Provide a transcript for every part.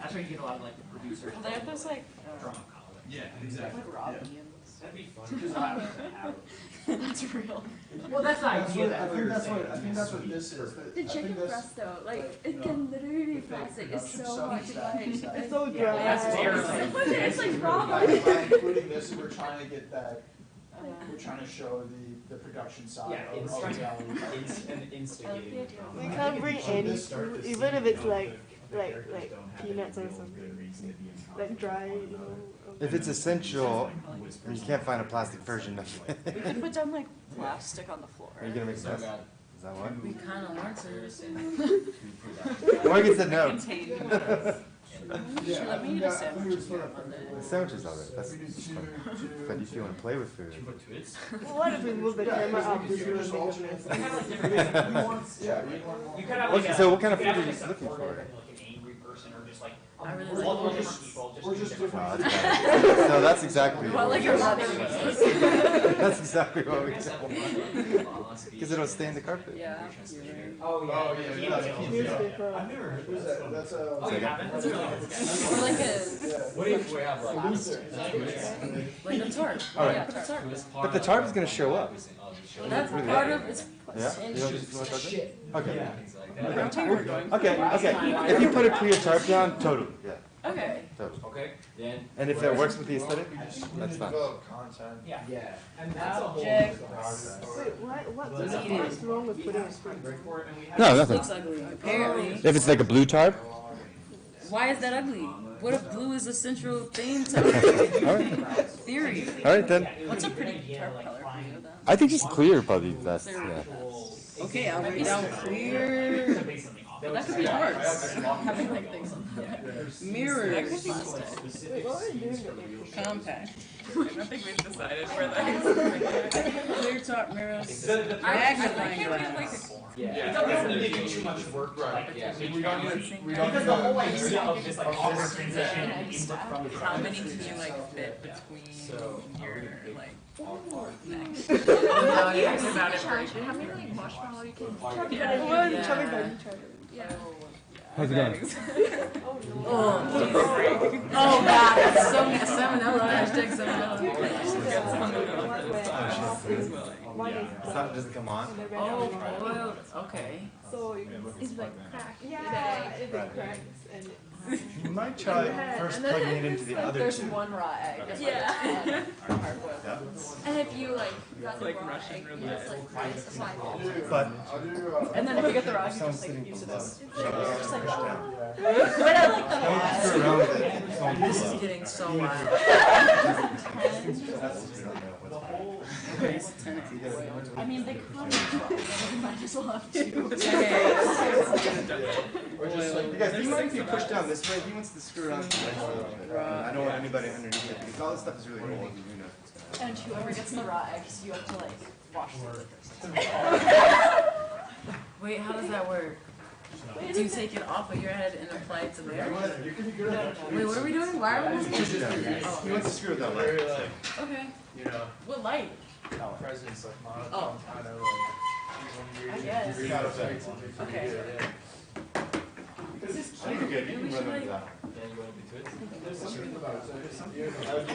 That's where you get a lot of like the producers. They have those like drama college. Yeah, exactly. like Robbie and That'd be fun. that's real. Well, that's the That's idea what, that I we think were that's saying. what I think that's what this is. The chicken breast though, like it can literally be plastic. It's so hard to buy. It's so dry. Yeah, that's terrible. It's like raw. By including this, we're trying to get that. We're trying to show the production side Yeah, of reality. and instigating. We can't bring any food, even if it's like peanuts or something, like dry, you know. If it's essential, you can't find a plastic version of We it. can put down like plastic on the floor. Are you gonna make a mess? Is that what? We kind of want to. Morgan said no. Contained. Yeah, Let me eat a sandwich here on Monday. Sandwiches of it. That's fun. But if you want to play with food. Well, what if we move the camera up to You can just alternate. You kind of like different. You want, Yeah, you want. you kind of like. So what kind of you could food have, are you like, looking supportive for? and, like an angry person or just like I really we're like all this. different people. We're just different. Oh, different. that's bad. So that's exactly. Well, like your mother. That's exactly what we do. Because it'll stay in the carpet. Yeah. Oh yeah. Oh yeah, yeah. newspaper. I've never heard who's that? That's a. Oh, you haven't? That's really good. Or like a Yeah. What if we have like like a tarp. All right. Yeah, put a tarp. But the tarp is going to show up. That's part of it's. Yeah? You don't just want to touch it? Okay. I'm telling you we're going. Okay, okay. If you put a clear tarp down, totally. Yeah, Okay. totally. Okay, then. And if that works with the aesthetic, that's fine. Develop content. Yeah. Yeah. And that's a whole Object. process. Wait, what's wrong with putting a screen? No, nothing. Looks ugly. Apparently. If it's like a blue tarp, Why is that ugly? What if blue is the central theme to all right. theory? All right then. What's a pretty tarp color for you then? I think just clear probably best. Yeah. Okay, I'll write down clear. That could be hard. Having like things on mirrors. That could be Wait, what are you doing? compact. I don't think we've decided for that. Clear top mirrors. I Magnifying can't glass. Yeah. It doesn't really give you too much work. Right. Like, Yeah. We don't need. We don't because need. the whole idea of just like awkward transition and input from the How many can you like fit between your like necks? No, yeah, it's about it for How many like marshmallow you can One chubby bunny chubby. Yeah. How's it going? Oh god, that's so salmonella. Hashtag salmonella. It doesn't come on. Oh, boiled. Okay. So It's like crack. yeah, it cracks and You might try first plugging it into the other There's two. one raw egg. Yeah. Yeah. And if you like got the like raw Russian egg, you roulette. just like price the five. But I'll do. And then if you get the raw egg, you someone's just like sitting use it below. as. So Just like, Yeah. but I like the don't raw screw egg. around with it. Someone This is below. getting so wild. That's what we don't know what's happening. I mean, they come in they might as well have two. Or just like. You guys, do you mind if you push down this way? He wants to screw around the edge a little bit. I don't want anybody underneath it because all this stuff is really old. And who knows what's going on. And whoever gets the raw eggs, you have to like wash the Wait, how does that work? Do you take it off of your head and apply it to there? You can be good at that. Wait, what are we doing? Why are we Push it down. He wants to screw with that light. Okay. You know, What light? presidents like monotone Oh. kind of like. I guess. You gotta fix it. Okay. I think you're good. You can run under that. There's something about it. There's something. That would be.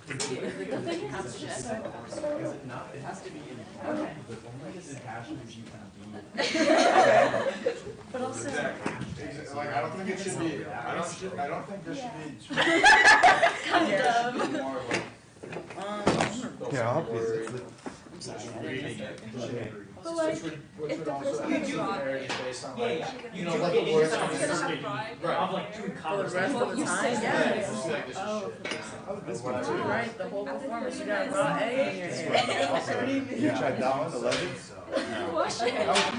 The thing has to just It has to be in. Okay. But also, Like I don't think it should be. I don't think there should be. kind of. More like. Yeah, I'll help you. But like, Which if would the also person be is raw, areas based on Yeah, like. yeah. You know, like the words. it's gonna have fried. Of like doing For the rest conversation. of the time? Yeah. Oh, This one too. right, the whole performance, you got raw egg in your hair. You tried that one, the legend? Wash it.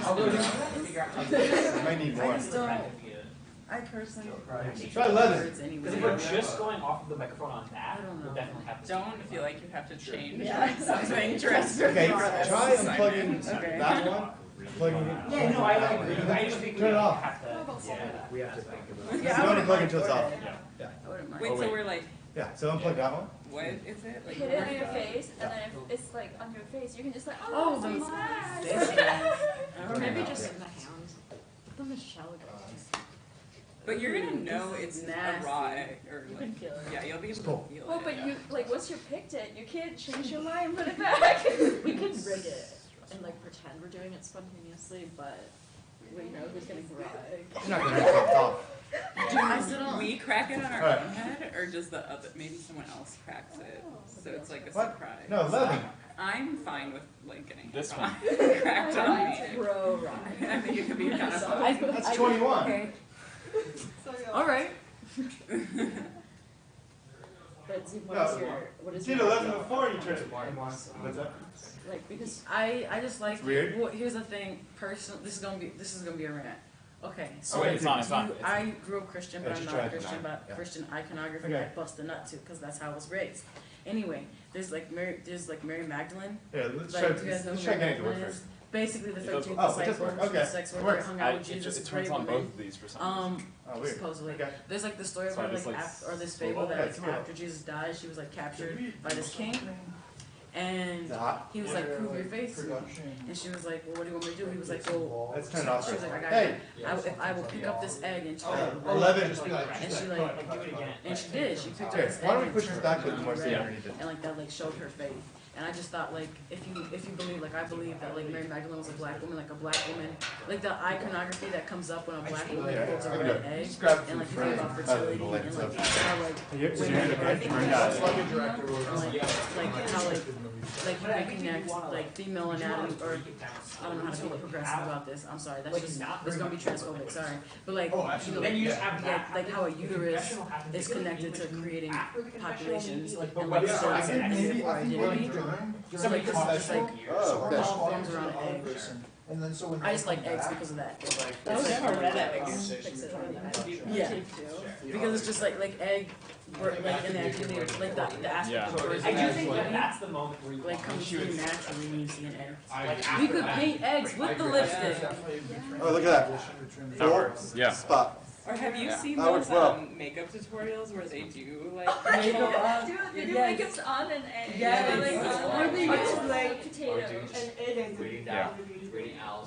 I'll go down and figure out how to do it. You might need I more. just don't, I personally. Try leather. Words anyway. Because if we're just going off of the microphone on that, I don't know. we'll definitely have to. Don't feel like you have to change Yeah. something drastic. Okay, try unplugging Okay. that one. Plugging it. Yeah, no, I agree. I just think we Turn it off. have to. We have to think about it. You don't unplug until it's off. I wouldn't mind. Wait, so we're like, Yeah, so unplug that one. what is it? Like, Hit it on your face, and then if it's like on your face, you can just like, Oh, oh, the- it's smash. this guy. Or maybe just in the hands. Put them as shallow guys. But you're gonna know it's nasty. a raw egg, or You like, can feel it. yeah, you'll be able Cool. to feel Well, it. but yeah. you, like, once you picked it, you can't change your mind and put it back. We can rig it and like pretend we're doing it spontaneously, but we know who's gonna grow egg. You're not gonna make it top. Do we crack it on our Alright. own head, or does the other, maybe someone else cracks it? So it's like a What? surprise. No, 11. I'm fine with like getting This it one. cracked on me. Grow right. I think it could be kind of fun. That's 21. Okay. All right. But see, No, what is You your did 11 before you turned it. What's that? like because I just like. Weird. Well, here's the thing. Personal. This is gonna be a rant. Okay, so Oh, wait, it's on, it's on. you- I grew up Christian, but Yeah, I'm just not try it Christian, tonight. but Yeah. Christian iconography Okay. I bust a nut to because that's how I was raised. Anyway, there's like Mary Magdalene. Yeah, let's Like, try, do you guys know let's who try Mary getting it to work Magdalene first. is? Basically, the It does 13th work. Oh, it does disciple, work. she was Okay. a sex It worker, works. hung out with Jesus, It prayed turns on woman. both of these for some reason. Oh, weird. Supposedly. Okay. There's like the story of So I her, just, like, like, or this scroll fable up. that Yeah, like, it's cool. after Jesus died, she was like captured by this king, and Is it hot? he was like, prove your faith to me. Production. And she was like, well, what do you want me to do? He was like, well, Let's turn it off. she was like, I got Hey. if I will pick up this egg and turn it, 11. and she like, Do it again. and she did. She picked up Here, this egg why don't we and push this turned back it a little more so red, you underneath it? and like that like showed her faith. And I just thought like if you believe like I believe that like Mary Magdalene was a black woman, like a black woman, like the iconography that comes up when a black woman Yeah, holds a I can do red it. egg, Just grab it and from like the you think about front. fertility The and lights like up. how like Is your hand okay? women Or It's not? like a director and, was. like how like you can connect like female anatomy or I don't know how to be progressive about this. I'm sorry, that's just it's gonna be transphobic. Sorry, but like Oh, you know, absolutely. Then you just have that. like how a uterus is connected to creating populations and But like what so I it's think identity. Somebody Because caught it's it. like Oh, okay. all forms around an egg. And then so when I just they like come eggs back, because of that. like, Oh, it's never like read a it. conversation Fix it between on the that. production. Yeah. Take two. Because it's just like egg, like in the activity, like the aspect Yeah. of birth. I do think that that's the moment where you Like comes she through would naturally when you see an egg. like We after could that. paint eggs with the Yeah, lipstick. it's definitely between- Oh, look at that. between the- That works. Yeah. Spot. Or have you Yeah. seen That those works well. makeup tutorials where they do like Makeup on. Dude, they do Yes. makeups on an egg. Yes. Or, like, on, Or they on use, like potatoes. An egg and Reading down.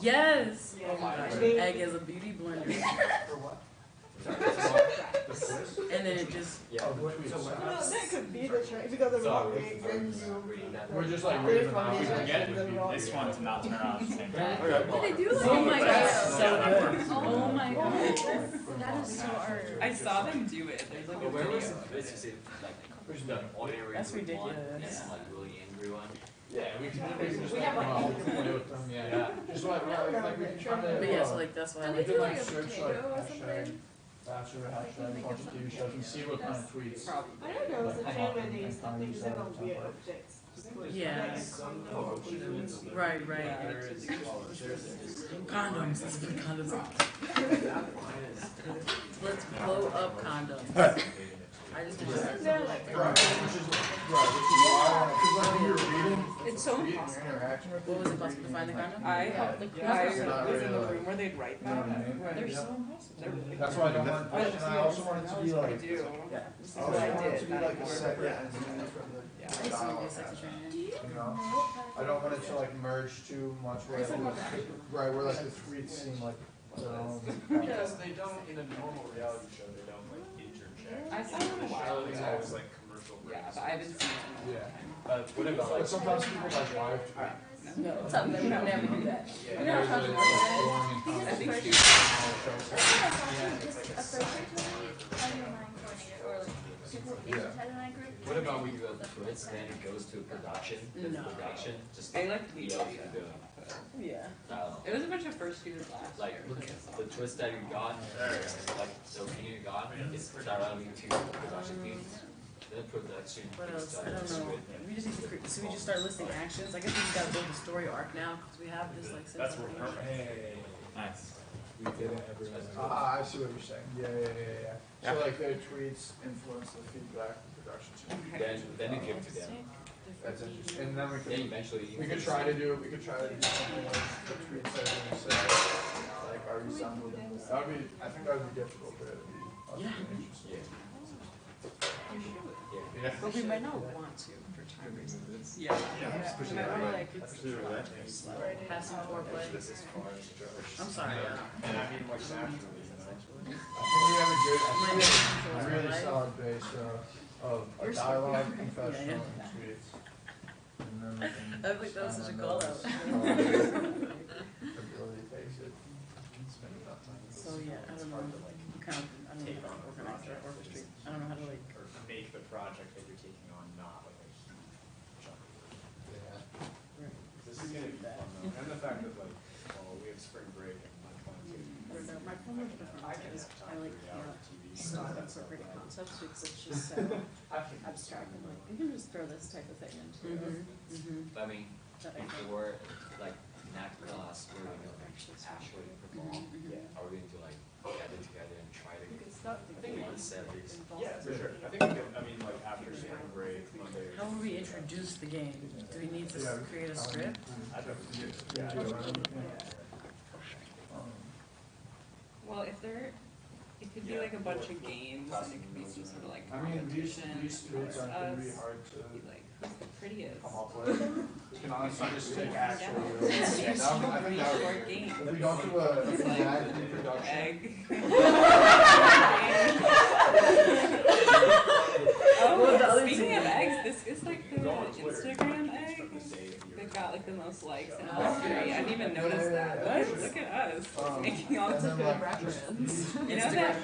Yes. Yeah. Oh my gosh. They- Egg is a beauty blender. For what? And then it just. Oh, the tweets. No, that could be the try because the raw egg then you We're just like They're reading from them We out. can get this one to not turn on at the same time. But they do like Oh my potatoes. gosh. So good. Oh my gosh. That is so art. I saw them do it. There's like a video. That's ridiculous. Yeah, we can just like, play with them, yeah. Just like, we can try to. But yeah, so like that's why I Can like they We do can like a search potato like or hashtag something? Bachelor, hashtag bunch of TV shows and see what kind of tweets. Probably. I know there was a trend where they used to use them on weird objects. Yeah. Like, Right, right. Condoms. Let's put condoms on. Let's blow up condoms. I just did that. Right, which is why, because like when you're reading, It's so reading impossible. interaction with What was people, it possible to find the condom? I not was in the really room where they'd write you know what I them. mean? They're Yeah. so impressive. They're really That's why I don't want, But and I also want it to be I like, do. Yeah. This is I what also I want it did. to be like a separate entity from the I used to do dialogue. sex training. You know, I don't want it to like merge too much where, right, where like the tweets seem like their own. Because they don't, in a normal reality show, they don't like interject. I saw them a while It's ago. always like commercial Yeah, breaks. but I haven't seen it in a Yeah. long time. What about But like? sometimes people like live tweet. No, we would never do that. And there's like a forum and Because I think conversation. she- just a first on your mind coordinator or like people Asian side of my group. What about we do a twist and then it goes to production? No. Production, just I liked the yeah, idea. Yeah. It was a bunch of first years last like year. the twist that you got, like the opinion you got is directly to production teams. Then production What is else? I don't know. We just need to so we just start listing actions. I guess we just gotta build a story arc now because we have this like That's simple what thing. perfect. Nice. We did it, everyone. I see what you're saying. Yeah. So like their tweets influence the feedback the production team. Then you give to them. That's interesting. And then Then eventually we could try to do something like the tweets that are gonna say, like, are you sounding? That would be, I think that would be difficult, but it'd be interesting. Yeah. But we might not want to for time reasons. Yeah. Just push it Maybe out. like have some foreplay. I'm sorry. And I mean like naturally, you know. we have a really solid base of a dialogue, confessional, and tweets. And then we can I think that was such a call out. It really takes it. So yeah, I don't know, kind of, I don't know how to organize or orchestrate. I don't know how to like. Or make the project that you're taking on not like a huge chunk of work. This is gonna be fun though, and the fact that like, well, we have spring break and my plan to. My problem with different is I like can't stop incorporating concepts because it's just so abstract and like, you can just throw this type of thing into it. But I mean, if it were like NAC class where we know actually perform, are we going to like gather together and try to get one set at least? Yeah, for sure. I think we could, I mean, like after spring break, Monday. How will we introduce the game? Do we need to create a script? Well, if there, it could be like a bunch of games, and it could be some sort of like I mean, these competition tweets for aren't gonna be us. hard to Be like, who's the prettiest? come up with. We can honestly just take action. It's Yeah, just I think that would short be game. If we don't do a dramatic reproduction. Egg. Well, the Oh, other speaking thing- of eggs, this is like the Instagram egg. They've got like the most likes in history. I didn't even notice that. What? Look at us making all And this. then like just You know that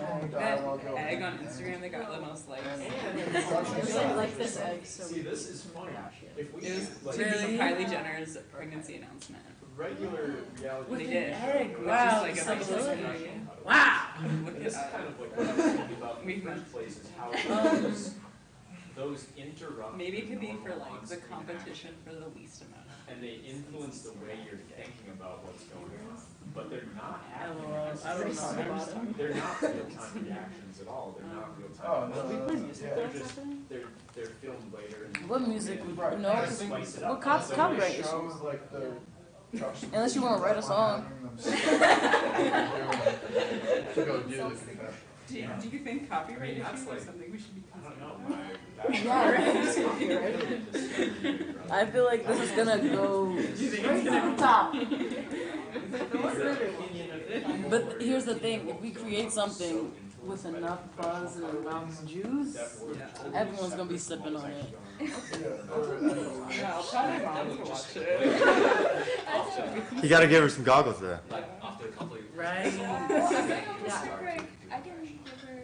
egg on Instagram that got the most likes? I like this egg so See, this is funny. If we It was did, like, really Kylie Jenner's pregnancy announcement. regular reality. They did. Egg, Which wow, is like so a good. Wow. Look, this is kind of like what I was thinking about in the first place is how those interrupt. Maybe it could be for normal like the on-screen competition for the least amount. and they influence the way you're thinking about what's going on. But they're not LOL, I don't know. They're not real-time reactions at all. They're not real-time. Oh, no, They're just they're filmed later. And What music? Right. No, They spice it up. what copyright Show issues? like the. Unless you wanna write a song. To go do the confession. Do you think copyright I mean, that's issues like- is something we should be I don't concerned know. about? Yeah, I feel like this is gonna go right to the top. But here's the thing, if we create something with enough buzz and enough juice, everyone's gonna be sipping on it. Yeah, I'll tell my mom to watch it. You gotta give her some goggles there. Like after a couple of Right? Spring break. I can give her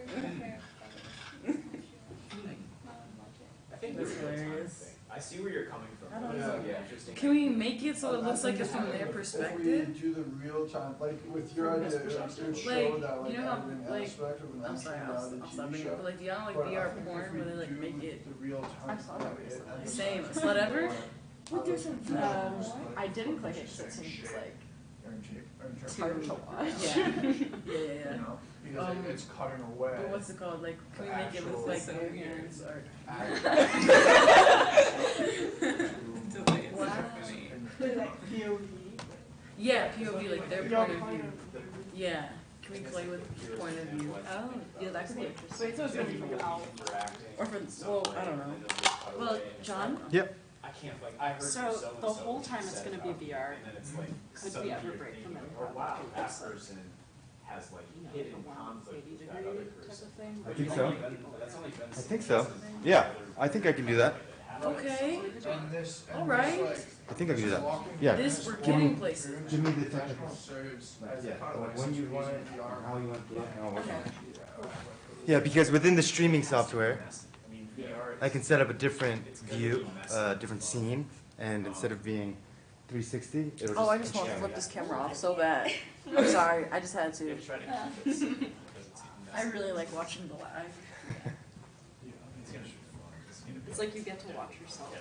I think That's the real-time hilarious. thing. I see where you're coming from. I don't It's know. like, yeah, interesting. Can we make it so it looks like it's from their If we perspective? do the real time, like with your idea, it would show Like, that like you know how, editing like, aspect of an I'm sorry, actual reality I'll TV stop bringing it, show. but like, do y'all like But I VR think if porn we where they like do make it the real time. I saw that recently. same, slut ever? I didn't click it because it seems like Too- hard to watch. Yeah, yeah, You yeah. know, because it's cutting away. But what's it called? Like, can we make it look like their hands are? Yeah, POV, like their point of view. Yeah. Can we play with point of view? Oh, yeah, that could be interesting. Wait, so it's gonna be from Al. Or for, well, I don't know. Well, John, Yep. I can't like I heard so so-and-so the whole time it's said gonna be about it, VR, and then it's like could we suddenly ever you're break from thinking, it? oh wow, that It's like, person has like you know, hidden the conflict 180 with that other degree type person. of thing. I think so. That's only been I think so. Yeah, I think I can do that. Okay. And this, and Alright. this, like, I think I can do that. walking Yeah. This, we're through getting places. Give me the actually technical. serves as a Yeah, kind of like when you want it, VR. and how you want to do it, and I'll work on it. Yeah, because within the streaming software, I mean VR I can set up a different view, different scene, and instead of being 360, it'll just. Oh, I just want to flip this camera off so bad. I'm sorry, I just had to. try to keep it simple because it's I really like watching the live. it's gonna be fun. It's like you get to watch yourself.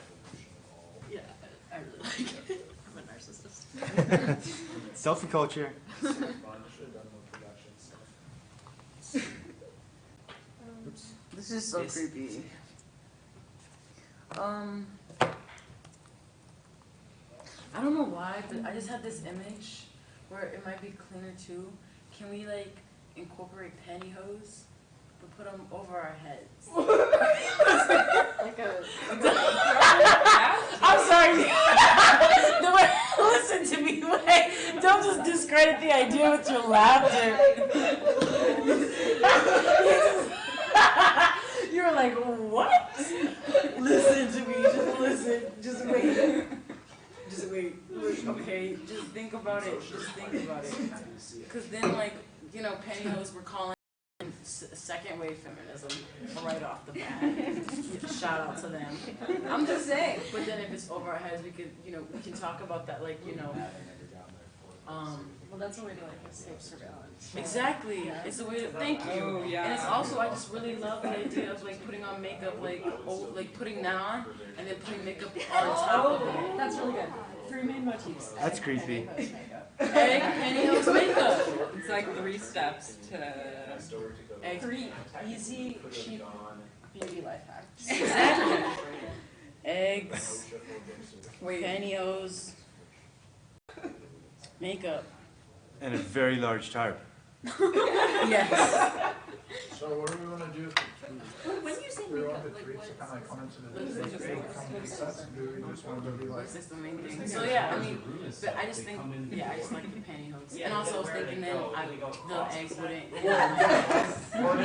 Yeah, I really like it. I'm a narcissist. Selfie culture. Fun, should have done more production stuff. This is so creepy. I don't know why, but I just had this image where it might be cleaner too. Can we like incorporate pantyhose, but put them over our heads? Like a I'm sorry. No, wait, listen to me. Wait, don't just discredit the idea with your laughter. You were like, what? Listen to me, just listen, just wait. Just wait. Okay, just think about it. Just think about it. Because then, like, you know, pantyhose were calling second wave feminism right off the bat. Shout out to them. I'm just saying. But then if it's over our heads, we could, you know, we can talk about that, like, you know. Well, that's a way to like escape surveillance. Exactly. Yeah. It's a way to thank you. Oh, yeah. And it's also, I just really love the idea of like putting on makeup, like putting that on and then putting makeup on top of it. That's really good. 3 main motifs. That's creepy. Egg, pantyhose, makeup. It's like 3 steps to. Egg. 3 easy, cheap beauty life hacks. Exactly. Eggs, pantyhose, makeup. And a very large tarp. Yes. So what do we want to do? When you say Do we want makeup, the like tweets what? to kind of come into the sets? Do we just want to be like? That's the main thing. So yeah, I mean, but I just think, yeah, I just like the pantyhose. And also I was thinking then the eggs wouldn't. Or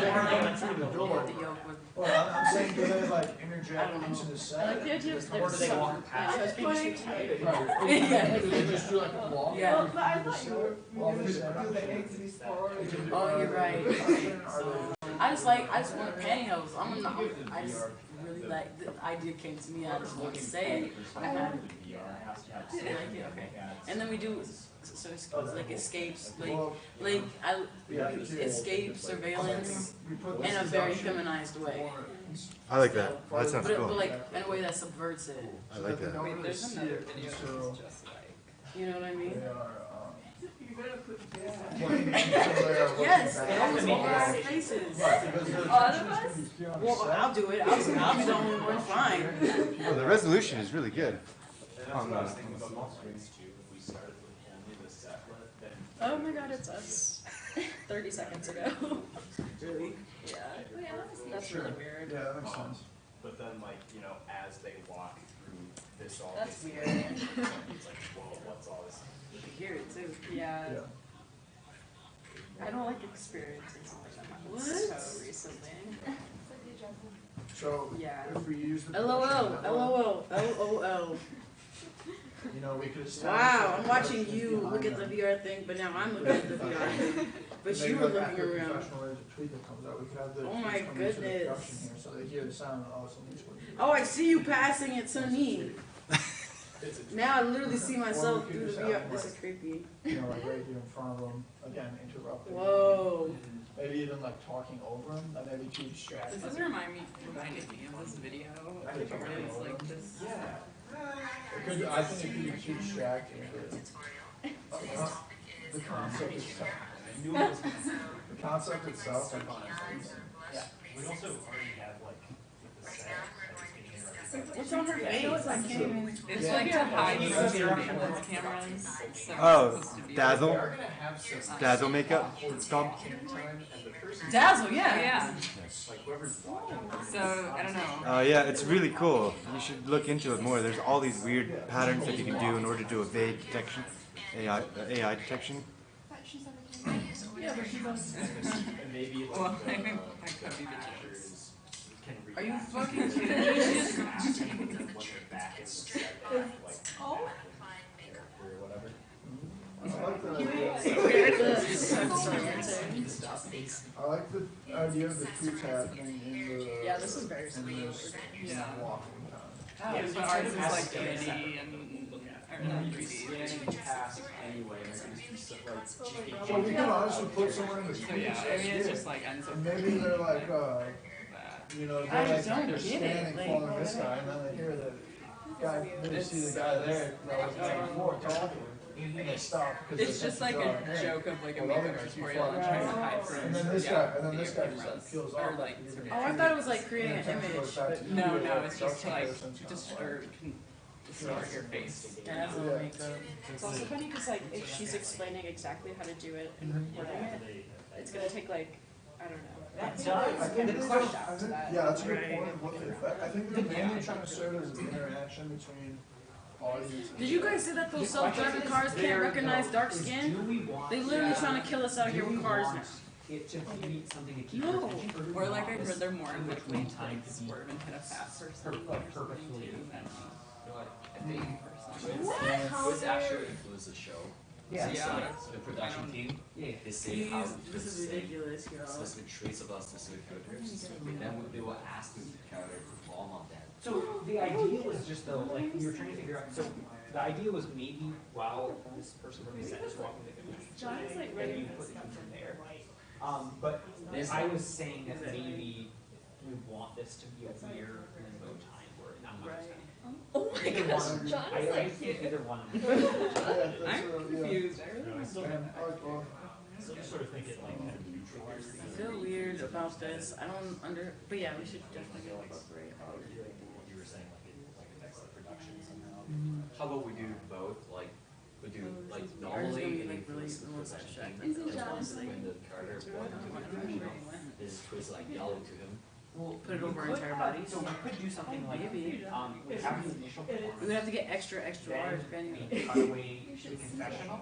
they aren't through the door. The yolk would. Well, I'm saying do they like interject into the set? I like the idea of Or do they walk past? Yeah, being too tight. Yeah. Do they just do like a walk? Yeah. Well, but I thought you were do the eggs before. Oh, you're right. I just want pantyhose. I just really like, the idea came to me, I just want to say it. I like it, okay. And then we do, so it's like escapes, escape, surveillance, in a very feminized way. I like that. That sounds But cool. like, in a way that subverts it. I like that. Wait, there's another video that's just like. You know what I mean? They are, Yes, almost over our faces. Well, I'll do it. I'll be the only one fine. Oh, the resolution is really good. That's what I was thinking about most screens too, if we started with only the setlet, then. Oh my god, it's us. 30 seconds ago. Really? Yeah. Wait, I wanna see. That's really weird. Yeah, that makes sense. But then like, you know, as they walk through this all That's gets- weird. It's like, whoa, what's all this? You can hear it too. Yeah. Yeah. I don't like experiencing something like that What? so recently. So Yeah. if we use the. LOL, production network, LOL, LOL. You know, we could establish. Wow, a I'm watching connection you look at the behind VR thing, but now I'm looking at the VR thing. But Maybe you were like looking after the around. professional there's a tweet that comes out, we could have the. Oh tweets my come into the goodness. production here, so they hear the sound, and all of a sudden it's what you do. Oh, I see you passing it to me. Now I literally see myself through the VR. This is creepy. You know, like right here in front of them, again, interrupting. Whoa. Maybe even like talking over them, that may be too distracting. This is reminded me of this video. I think it was like this. It could, I think it could be too distracting. The concept itself. The concept itself. We also already have like, with the set, What's on her face? I can't even. It's like to hide the surveillance cameras. So Oh, it's supposed to be Dazzle? they're gonna have some. Dazzle makeup, it's called. Time and the person, Dazzle, Oh, yeah. yeah. like whoever's watching. So I don't know. Yeah, it's really cool. You should look into it more. There's all these weird patterns that you can do in order to do evade detection, AI detection. Yeah, but she goes. And maybe it's Well, like I think the that could be the actors can react. Are you to fucking the kidding me? casting and then when they're back in the set, they have, like, Oh. character or whatever. I like the idea of the tweets happening in the. Yeah, this is very in sweet. this Yeah. walking time. Yeah, but ours is like 3D and or not You'd be 3D. scanning past anyway, and there'd just be stuff like. Well, we can honestly put someone in the So tweets. yeah, I mean it's just like ends up And maybe they're like, that. you know, I they're like, don't they're get it, scanning, like- following this guy, and then they hear the guy, they see the guy there that was there before talking, and they stop. because It's they're just like such a hey. joke of like a Well, makeup other tutorial and guys trying to keep hide from And then this yeah, guy, and then this video guy just like cameras. peels Or off. like and Oh, I thought it was like creating an then it goes image, back but to you, No, like, no, it's just to like person person's distort your face. Dazzle Yeah. makeup. It's also funny because like if she's explaining exactly how to do it and recording it, it's gonna take like, I don't know. I think The they push don't- out to that. Yeah, that's a good point of what they affect. I think they're mainly trying to serve as an interaction between audience. Did you guys see that those self-driving cars can't recognize dark skin? They literally trying to kill us out here with cars now. it to be something to keep No. your attention. Or do Or you like I want heard this they're more likely to time like to be swerve and hit a fast person per- or like something purposefully too than You know what, I me think personally. Quiz actually influenced the show. Yeah. Since, Yeah. like, the production team, Yeah. they say how This is ridiculous, y'all. specific traits about specific characters. And then they will ask the character to perform on that. So the idea was just though, like we were trying to figure out. So the idea was maybe while this person from the set is walking the John is like then ready you for put this it stuff. from there. But I was saying that maybe we want this to be a weird limbo time where I'm not Right. Oh my either gosh, one. John's I like think either one. I'm confused. I really So you sort of think it like kind of neutralizes. I feel weird about this. I don't but yeah, we should definitely incorporate all of it. You were saying like it affects the production somehow. How about we do both? Like, we do, like, Ours is normally gonna be, it like, really influences the the most production abstract. team. Is it John's? When the character is walking to the production, this quiz like yelling to him. Well, Put it we over could entire have- bodies? So we could do something like Maybe. we have the initial We would have to get extra large then venue. we cut away to the confessional.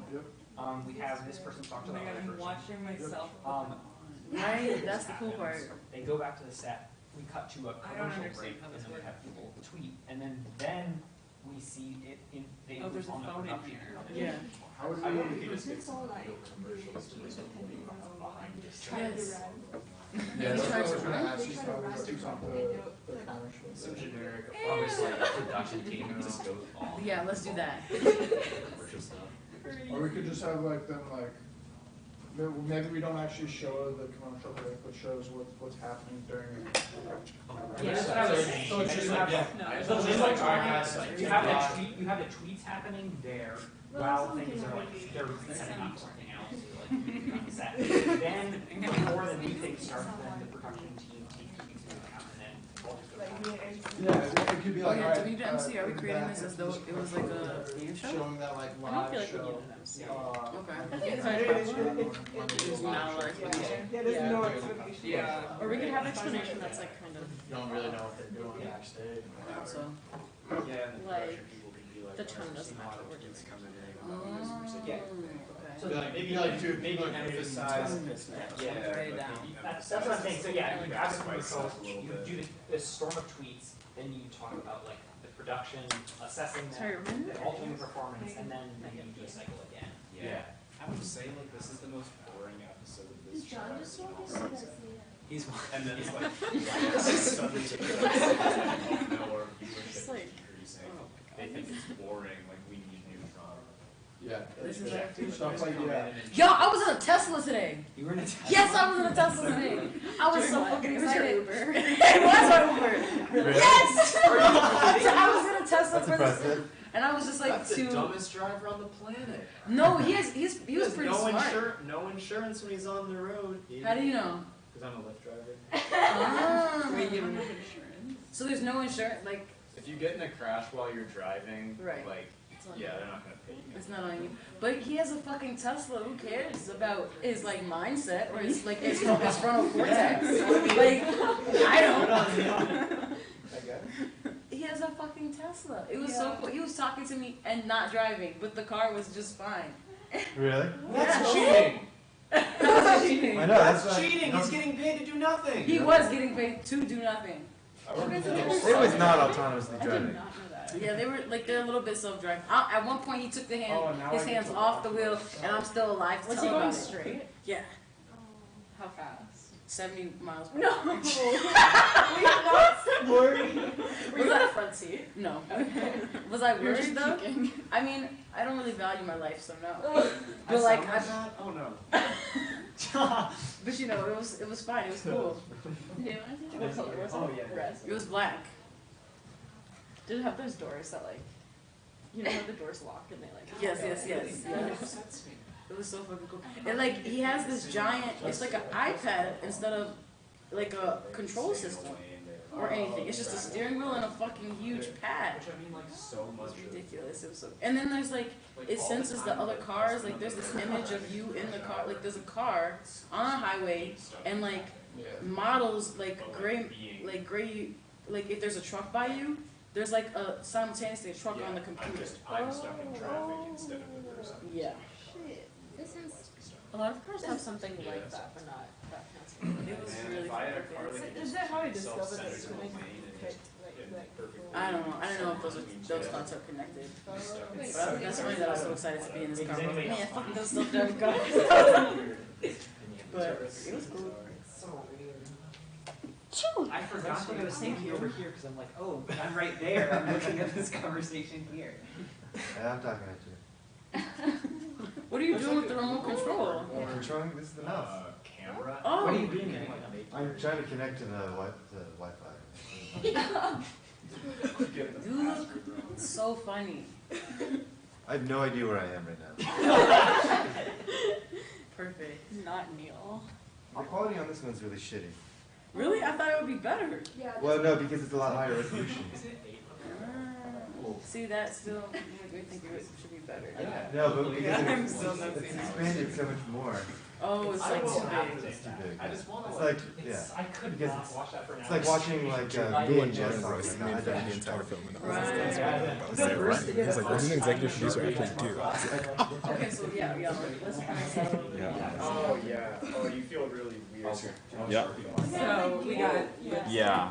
We have this person talk to Oh the my god, other I'm person. watching myself. Right, that's the cool part. They go back to the set, we cut to a I don't commercial understand break, how and this then we works. have people tweet, and then we see it in, they Oh, there's a on the phone in production. here. Yeah. How would I hope we we? could just get some real commercials to like behind this. Yes. Yeah, that's what I was They gonna ask They you, try to how run to do it. some the commercials. So generic. Obviously, the production team just goes on. Yeah, let's do that. Commercial stuff. Or we could just have like them like, maybe we don't actually show the commercial break, but shows what's happening during it. Yeah, that's what I was saying. So it's just like, No, So Just it's like, like, alright, you have the tweets happening there while things are like, they're setting up something else, like, on the set. Then, before the new thing starts, then the production team takes things into account, and then all just go back. Yeah, it could be Oh like, yeah, alright. do we need to MC? Are we creating this as though it was like a game show? Showing that like I don't live feel like we show. need an MC. Okay. I think it's There's not a lot of explanation. Yeah, there's no explanation. Yeah. Or we could have explanation that's like kind of You don't really know what they're doing backstage. So. Yeah, and the Like, production people can be like, the tone "Oh, doesn't there's match a lot what of we're kids doing. coming in on this music." Yeah. Okay. So Maybe emphasize. Yeah, Write it like down. maybe That's what I'm saying, so yeah, you grab the Spice commercial, it up a little you bit. do the storm of tweets, then you talk about like the production, assessing Sorry, them, remind me? the alternate performance, and then you do a cycle again. Yeah, I would say like this is the most boring episode of this Did show. John just walk us through that? He's And then it's like, suddenly the nowhere Just viewership like, is decreasing. They think it's boring, like we need new drama. Yeah. This is Stuff like, yeah. Yo, I was in a Tesla today. You were in a Tesla? Yes, I was in a Tesla today. I was so fucking it was your excited. Uber. It was my Uber. Yes. So I was in a Tesla That's for this, impressive. and I was just like That's the to. dumbest driver on the planet. No, he was pretty no smart. no insurance when he's on the road. How do you know? Because I'm a Lyft driver. Ah. Wait, you don't have insurance? So there's no insurance, like If you get in a crash while you're driving, Right. like, It's on yeah, they're not gonna pay you. it's not on you. But he has a fucking Tesla. Who cares about his like mindset or his like his frontal cortex? Like I don't. He has a fucking Tesla. It was so cool. He was talking to me and not driving, but the car was just fine. Really? That's cheating. That was cheating. I know, that's why. Cheating. He's getting paid to do nothing. He was getting paid to do nothing. It was not autonomously I did driving. not know that. Yeah, they were like they're a little bit self-driving. At one point, he took his hands off the wheel, and I'm still alive to Was tell he going about it. straight? Yeah, How fast? 70 miles per No. hour. We are not worried. Were Was you in I- the front seat? No. Was I You were just worried though? peeking. I mean, I don't really value my life, so no. I But like, sound like that? Oh no. but you know, it was fine. It was cool. Yeah, I think what color was it? Oh, yeah. Red. It was black. Did it have those doors that like, you know how the doors lock and they like. Yes, yes, yes, yes. It was so fucking cool. And like, he has this giant. It's like an iPad instead of like a control system or anything. It's just a steering wheel and a fucking huge pad. Which I mean, like, so much of Ridiculous. It was so. And then there's like, it senses the other cars. Like, there's this image of you in the car. Like, there's a car on a highway, and like models like gray, like if there's a truck by you, there's like a simultaneously a truck on the computer. I'm stuck in traffic instead of the person. Yeah. Shit. This is A lot of cars have something like that, but not that fancy. It was really fancy. Is that how I discovered that self-centered it's gonna domain and fit in like perfect that? I don't know. I don't know if those thoughts are connected. But that's funny that I was so excited to be in this car. I was like, man, fucking those stuff driving cars. But it was cool. I forgot that I was thinking over here because I'm like, oh, I'm right there. I'm looking at this conversation here. Yeah, I'm talking at you. What are you doing with the remote control? I'm controlling, this is the mouse. camera. Oh. What are you doing? I'm trying to connect to the Wi-Fi. You look so funny. I have no idea where I am right now. Perfect. Not Neil. The quality on this one's really shitty. Really? I thought it would be better. Well, no, because it's a lot higher resolution. See, that still makes me think it should be better. No, but because I'm it's, still not it's seeing that. expanded so much more. Oh, it's like too big. It's too big. I just want to It's like, yeah. I could Because not watch that for an It's hour. like watching like VHS on like made the the entire film. Right. He's like, there's an executive producer actually too. Okay, so yeah, let's kind of Oh, yeah. Oh, you feel really weird. Yeah. So we got Yeah.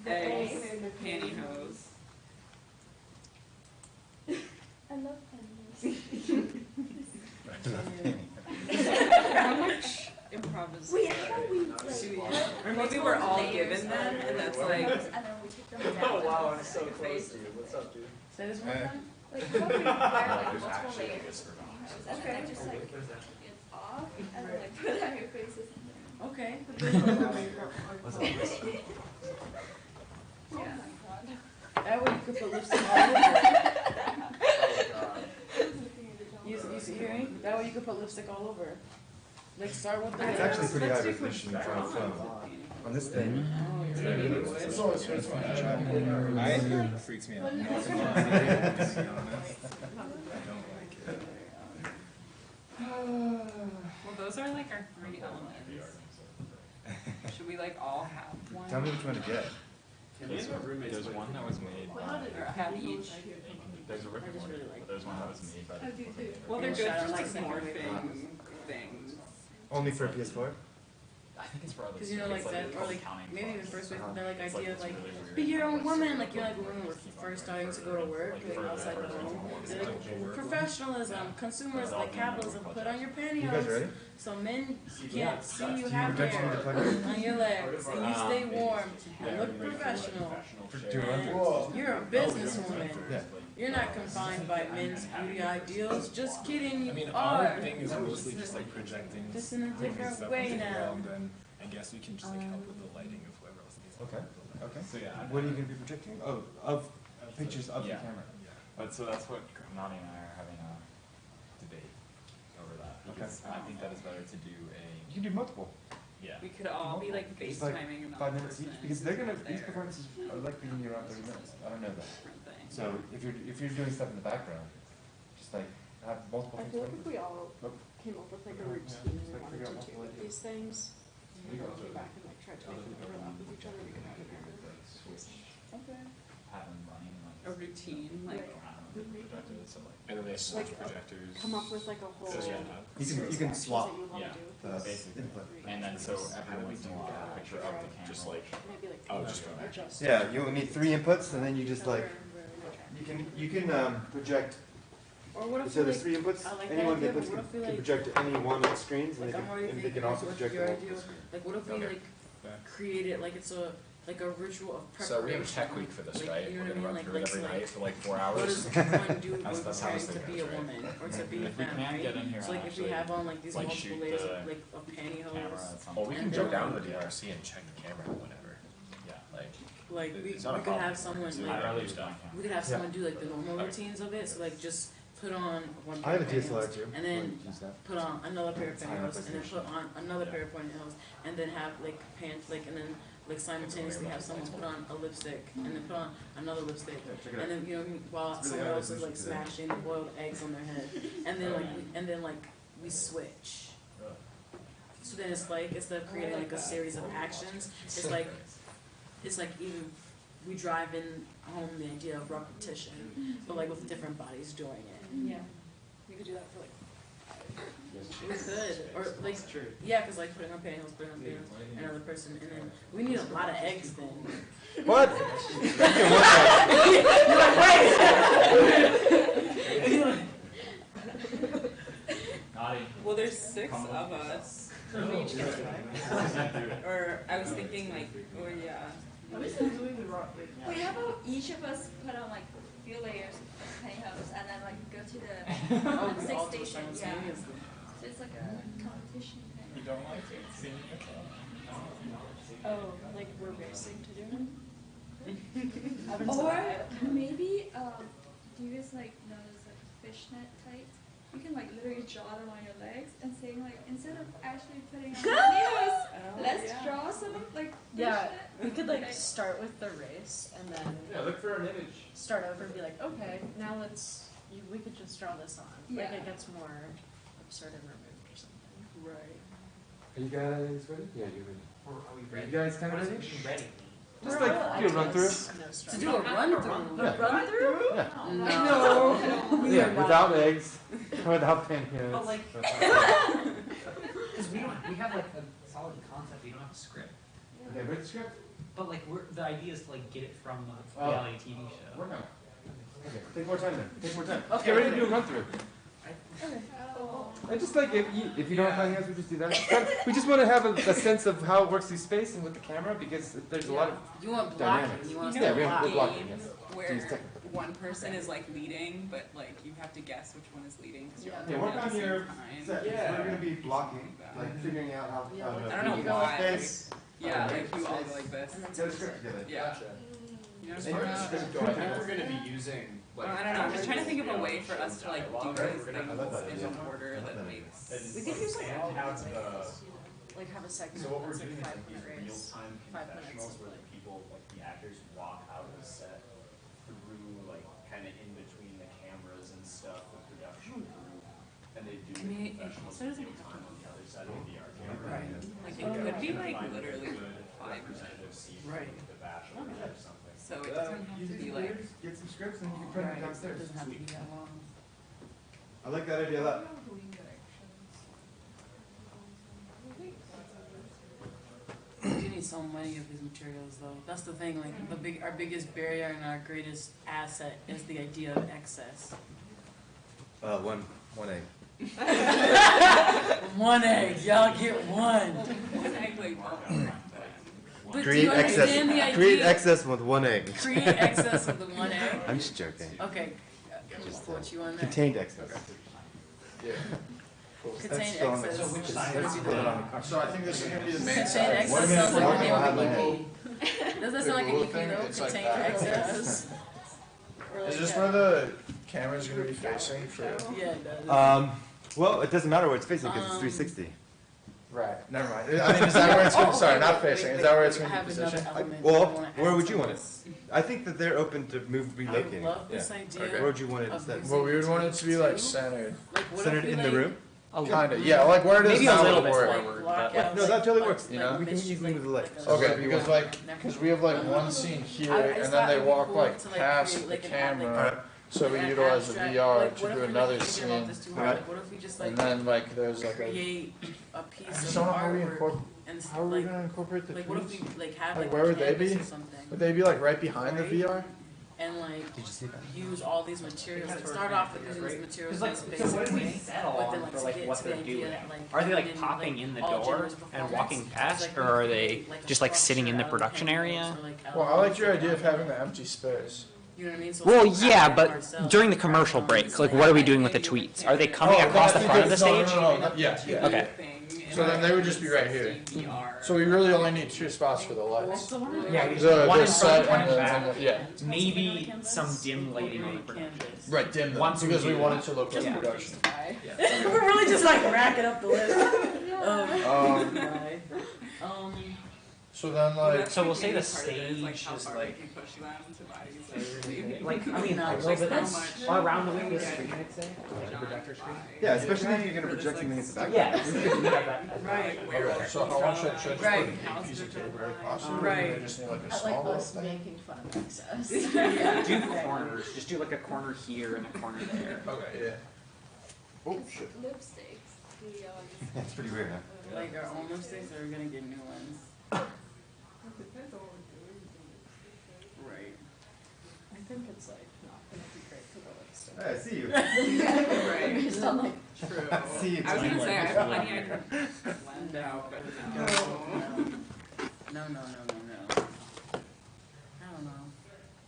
eggs, pantyhose. I love panties. How much improvisation? Wait, how we like? Or maybe we're all given them, and that's like. And then we take them down. Oh wow, I'm so close to you. What's up, dude? Say this one time? Like how we wear like multiple layers. And then just like it's off and then like put it on your face or something. Okay. Oh my god. That way you could put lipstick all over. You see hearing? That way you could put lipstick all over. Like start with the. It's actually pretty high resolution on a phone. On this thing. It's always first one. It freaks me out. Not gonna lie, to be honest. I don't like it. Well, those are like our 3 elements. Should we like all have one? Tell me which one to get. There's one that was made by, Or have each? there's a Rick and Morty, but there's one that was made by. Well, they're Yeah, good I for like like that. morphing things. Only for PS4? I think it's for other. Because you know, like it's that, or like accounting maybe even class. first they're like It's idea of it's like, really weird. be your own woman, like you're like when we were first starting to go to work, like outside the home. They're like professionalism, consumerism, like capitalism. Put on your You guys pantyhose ready? so men can't see you Do you have eventually hair plug it? on your legs, and you stay warm and look professional. $200? You're a businesswoman. Yeah. You're not confined by men's beauty ideals. Just kidding, I mean, you our are. thing is mostly just like projecting. Just in a bringing different stuff way into the now. world, and I guess we can just like help with the lighting of whoever else needs. Okay. Okay. So yeah. What are you going to be projecting? Oh, of pictures of the Yeah. camera. But so that's what Nani and I are having a debate over that. Because I think that it's better to do a. You can do multiple. Yeah. We could all be like Just like FaceTiming another 5 minutes each, person because they're gonna, right these there. performances are likely gonna be around 30 minutes. I don't know that. Different thing. So if you're doing stuff in the background, just like have multiple I things feel like running. if we all came up with like a routine we wanted to do with these things, and then came back and like tried to make them overlap with each other, we could have it better. Okay. Have them running like. A routine, like. Projectors, so like. And then they switch projectors. Come up with like a whole. So, yeah. You can swap That you wanna Yeah. do. the Basically. input. And then so every once in a while, a picture of the camera. Just like. Maybe like. Oh, just go back. adjust. Yeah, you'll need 3 inputs, and then you just like, you can project. Or what if So we, there's like, 3 inputs. I like that Anyone idea, that but what if we, can like- project any one of the screens, and like I'm already they thinking, can also what's project your multiple idea? screens. Like what if we like create it like it's a ritual of preparation? So we have Tech Week for this, like, right? You We're know gonna what I run mean? through it every night for like 4 What hours. does one do when That's how preparing this to thing be a goes, right? woman or to be a If we femme, can right? get in here So like if we and have on like these like, multiple shoot layers the of like of pantyhose, camera at some Well, we And can jump then, down to the DRC and check the camera or whatever. Yeah. Like, like we It's not a could problem. have someone I'd like rather use that. we could have someone do like the normal routines of it. So like just put on one I pair have a of DSLR pantyhose, too. and then Use that. put on another pair of It's high on pantyhose, and then put on another pair of pantyhose, and then have like pants, like, and then like simultaneously have someone put on a lipstick, and then put on another lipstick, Check it out. and then you know while It's really someone high else is like resolution today. smashing the boiled eggs on their head, and then like we switch. So then it's like instead of creating like a series of actions, it's like even we drive in home the idea of repetition, but like with different bodies doing it. Yeah. We could do that for like We could, or like, yeah, cause like putting on panels, another person, and then we need a lot of eggs then. What? Well, there's 6 of us. Or I was thinking like, oh yeah. Wait, how about each of us put on like a few layers of pantyhose and then like go to the all six station? Yeah. simultaneously. So it's like a competition thing. You don't like it? See? Oh, like we're racing to do it? Or maybe, do you guys like know those like fishnet tights? You can like literally draw them on your legs and saying like, instead of actually putting on pantyhose, let's draw some like Yeah, fishnet. we could like start with the race and then Yeah, look for an image. start over and be like, okay, now we could just draw this on. Like Yeah. it gets more absurd and removed or something. Right. Are you guys ready? Yeah, you're ready. Or are we Are ready? you guys kind What of does ready? it mean ready? Just like do a run through. To do a run through. Yeah. Run through? Yeah. No. Yeah, without eggs, without pantyhose. But like, because we have like a solid concept, we don't have a script. Okay, read the script. But like, the idea is to like get it from the Oh. reality TV show. Work on it. Okay, take more time then. Take more time. Okay. Get ready to do a run through. Oh. I just like if you don't have pantyhose, we just do that. We just want to have a sense of how it works through space and with the camera because there's a lot of You want blocking, dynamics. you want Yeah, we're blocking. blocking. Yes. Where Use technical. one person is like leading, but like you have to guess which one is leading because you're all Yeah, doing work it at on the your same time. set. Yeah. We're gonna be blocking, like figuring out how Yeah, to like- I don't know figure out why. space. Yeah, like you all go like this. And then Get a script together. Yeah. You know what I'm I talking about? think we're gonna be using like. I don't know, I'm just trying to think of a way for us to like do dialogue, these right? We're gonna things have that in idea. an order that makes. And We could use like and all have these the. like have a segment So what we're that's doing like is like 5 minute these race. real-time 5 minutes confessionals of, where the like- people, like the actors walk out of the set through like kind of in between the cameras and stuff, the production crew, and they do I the mean, confessionals so does in it- real time on the other side of the VR camera. Right. Like it could be like literally 5 representative scene Right. from The Bachelor or something. So it doesn't have to be like. Get some scripts and you can print them Right, it downstairs. doesn't have to be that long. I like that idea a lot. We do need so many of these materials though. That's the thing, like our biggest barrier and our greatest asset is the idea of excess. One egg. One egg, y'all get one. One egg like But do Create you understand the idea? Create excess with one egg. Create excess with the one egg? I'm just joking. Okay, just put you on there. Contained excess. Yeah. Contain still on the- excess. So which What side do is we it do? on? So I think this is gonna be the main Contain side. excess sounds like the name of have an the EP. Doesn't that sound like Little an EP thing, though? it's like Contain that. excess? Or Is like this a- where the camera's gonna be facing for? Yeah, it does. Well, it doesn't matter where it's facing because it's Um, 360. Right, never mind. I mean, is that where it's gonna, sorry, not Wait, facing, is wait, that where it's I gonna have be another positioned? element Well, I wanna where add would to you want it? this. I think that they're open to I relocating. love this Yeah. idea. Okay. Where would you want it of set? using Well, we would want it to be like two. centered, Like, what if Centered we, in the like, room? kinda, yeah, like where it is Maybe a now little would bit work. forward, block but out, No, like, that totally like- works. You know? We can like, easily move the legs. like, Okay, Whatever you because want. like, cause we have like one scene here, I and just then thought they it'd be walk cool like to, like, past create, the like, an ad, like, camera, so we an utilize the abstract- VR like, to what if do we, like, another thinking about scene. this too hard? Like, what if we just like And then like there's like a, create a piece I just of don't know how we artwork incorporate, and how are we like, gonna incorporate the like what if trees? we like have Like, like where a would they canvas be? or something Would they be like right behind the Right. VR? and like Did you see that? use all these materials? Like Because start we're off with gonna using do these it, materials right? as Because like, so what basic do we way, settle but then on for to like get what to the they're idea doing? that, like, Are they like in, popping in the all door genres and performance, walking past, like, or are we they create, like, a just like sitting in the structure out of production panels area? or, like, Well, I like your elements idea of that having the empty space. you know what I mean? So Well, it's like yeah, acting but ourselves, during the commercial break, like what are we doing with the tweets? Are they coming Oh, across the that's front of the because- stage? no, yeah, yeah. Okay. So then they would just be right here. So we really only need 2 spots for the lights. Yeah, we The, just one the in set front, one and in the, back. and the, yeah. Maybe some dim lighting on the production. Right, dim them, Once we because we do want it that. to look like Yeah. production. We're really just like racking up the list. Um, So then like, So we'll say the stage stage is like, you push them to bodies. like I mean, a little bit around the wing of the screen, I'd say, like a projector screen. Yeah, especially if you're gonna project something at the back. Yeah, we could have that. Right. okay, so how long should I just Right. put a piece of tape right across it? Or Right. do they just need like a I small like little us thing? making fun of excess. Do corners, just do like a corner here and a corner there. Okay, yeah. Oh, shit. Lipsticks. That's pretty weird, huh? Like our own lipsticks, or we're gonna get new ones? Right. I think it's like not gonna be great for the lipstick. Hey, I see you. Right. Based on like True. I see you. I was gonna say, I have plenty I can blend out, but no. No. I don't know.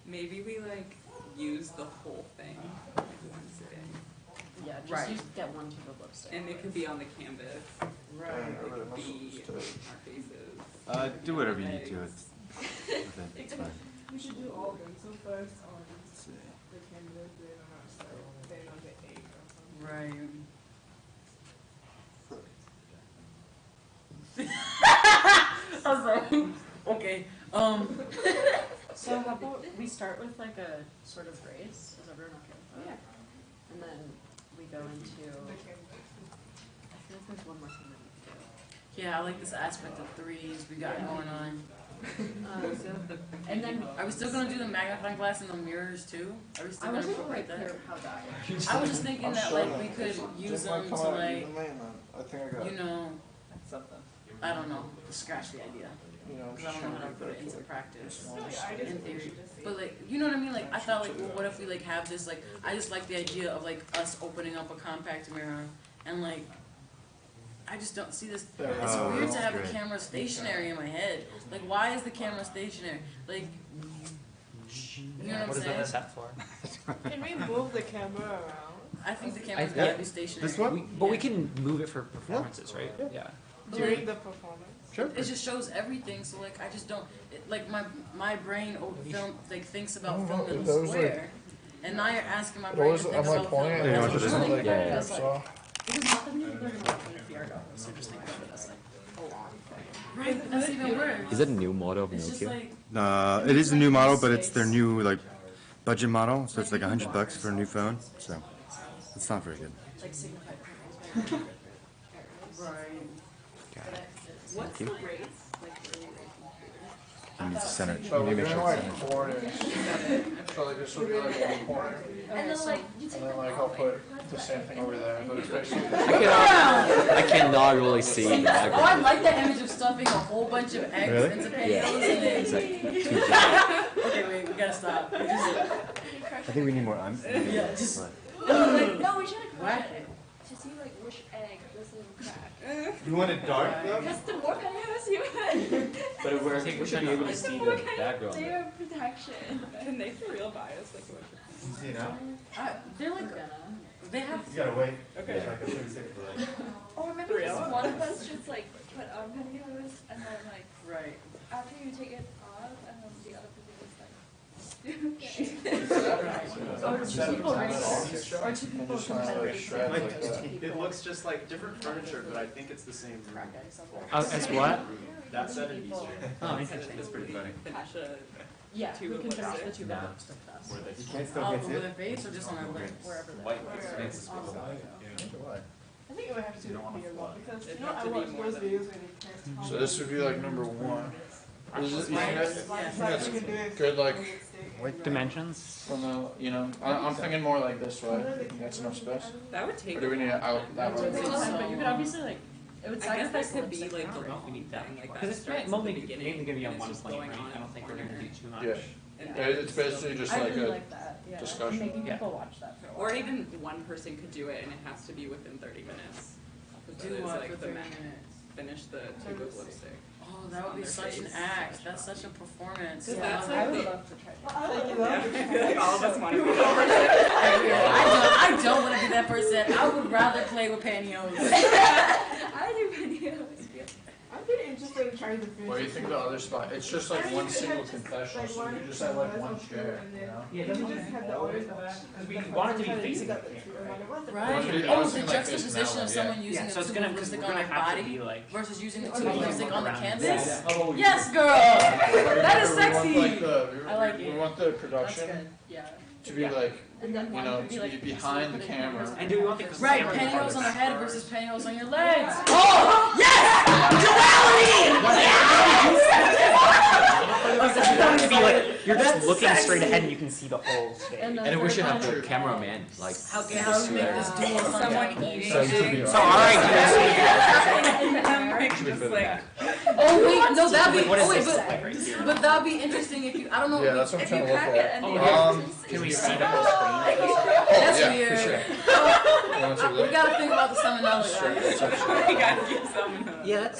Maybe we like use the whole thing, like one sitting. yeah, just Right. get one tube of lipstick. And it could be on the canvas. Right. It could be our faces. Do whatever you need to. It's fine. We should do all pencil first on the canvas, then on our side, then on the egg or something. Right. I was like, okay. So how about we start with like a sort of race? Is everyone okay with that? Yeah. And then we go into. I feel like there's one more thing that we do. Yeah, I like this aspect of threes we got going on. And then Are we still gonna do the magnifying glass and the mirrors too? Are we still I gonna wasn't incorporate quite that? clear how that works. I was just thinking that like we could use them to like, I think I got you know, something. I don't know, scratch the idea. You know, Cause I don't know how to put it into practice I in theory. But like, you know what I mean? Like I thought like, well, what if we like have this like, I just like the idea of like us opening up a compact mirror and like, I just don't see this. It's Oh, weird to that's have the great. camera stationary in my head. Like, why is the camera stationary? Like, you know what I'm saying? set for? Can we move the camera around? I think the camera's I- gotta yeah. be stationary. This one? But we can move it for performances, right? Yeah. But, During like, the performance? Sure. it just shows everything. So like, I just don't like my brain film like thinks about No, film in a that was, square, and now you're asking my It brain to was, think I'm like about pointing film. at Yeah, it, you it's want just to like, do Yeah. so. Because not that many people are gonna be VR goggles, so just think about it as like a long thing. Right, that's even worse. Is it a new model of It's just Nokia? like It is a new model, but it's their new like budget model, so it's like $100 for a new phone. So it's not very good. Like signified purpose. right. What's the race? Like, You need to center it. So You we're need to make doing sure it's like centered. 4 inch. So like this would be like one corner. And then like you And take then like I'll put the same thing over there, but it's basically. I cannot really see the Oh, I background. like the image of stuffing a whole bunch of eggs Really? into potatoes Yeah. and then. It's like too Okay, wait, we gotta stop. We just, I think we need more. yeah, just no, we should have whack cracked it. it to see like which egg this little crack. You want it dark though? Because the more pantyhose you had, But if we should be able to see the background. layer of protection. and they for real bias, like what? You see it now? They're like, they have. You gotta wait. Okay. Like a 36 for like. Or maybe just one of us just like put on pantyhose and then like Right. after you take it off and then the other person just like. Or two people race, or two people Just kinda like competitive. shred Like, like that. it looks just like different furniture, but I think it's the same room. Crack eggs on there. As what? That set in Easter. Oh, interesting. That's pretty funny. Finish a Yeah, Two who of can finish the lipstick. two that lipstick does. Where they You can't still All get over it. their face or just on their lip? Wherever they White are. lipstick. On the logo. I think it would have to be a lot because It'd you know have I to be watched more those than- videos when they test how So this would be like number 1. Is it, you Right. think that's you can do it good, like, with Dimensions? from the, you know, I'm thinking more like this way. You think that's enough space? that would take. Or do we need it out that way? But you could obviously like, it would I guess sacrifice that could be lipstick like the for long thing, like that Because it's starts at the mainly beginning, gonna be on and one it's just plane, going right? on I don't think we're from gonna do there. too much. Yeah. It's basically just I like really a like that, yeah. discussion. Making Yeah. people watch that for a while. Or even one person could do it and it has to be within 30 minutes. 'Cause that Do is, what like for the 30 max. minutes? Finish the tube of lipstick. Oh, that would On be their such an face. act. That's such a performance. Because that's I like would the, love to try that. I feel like all of us want to be over I don't want to be that person. I would rather play with pantyhose. I do pantyhose. I'm pretty interested in trying to finish. What do you think the other spot? It's just like one single confession, so you just have like one chair, you know? Yeah, You doesn't just have the always other because we want it to be facing the camera. Right. I Oh, was the thinking like this juxtaposition now, of yeah. someone using Yeah, the so it's tube gonna, of because lipstick we're on gonna their have to body be like. versus using the Oh, tube of yeah. lipstick on the Around. canvas. Oh, Yes, girl. That is We want, sexy. like, I like we it. want the That's production good, yeah. to be like, And then you one know, could be to like. be behind the camera. And do we want the Right, camera pantyhose on the head first? versus pantyhose on your legs. Oh, yes! Duality! I was just wanting to be like You're just That's looking sexy. straight ahead and you can see the whole stage. And And we should have the cameraman, like. How can we make this dual Someone content? eating. So you should be So alright, I'm like just like. Oh wait, no, that'd be. what is Oh wait, this like right here? but that'd be interesting if you. I don't know. Yeah, that's what I'm If you trying to look crack it at. and Oh, you can we see the whole screen? That's yeah, weird. for sure. You want to We look? gotta think about the salmonella. Sure, guys. sure, sure. We gotta keep someone. Yeah,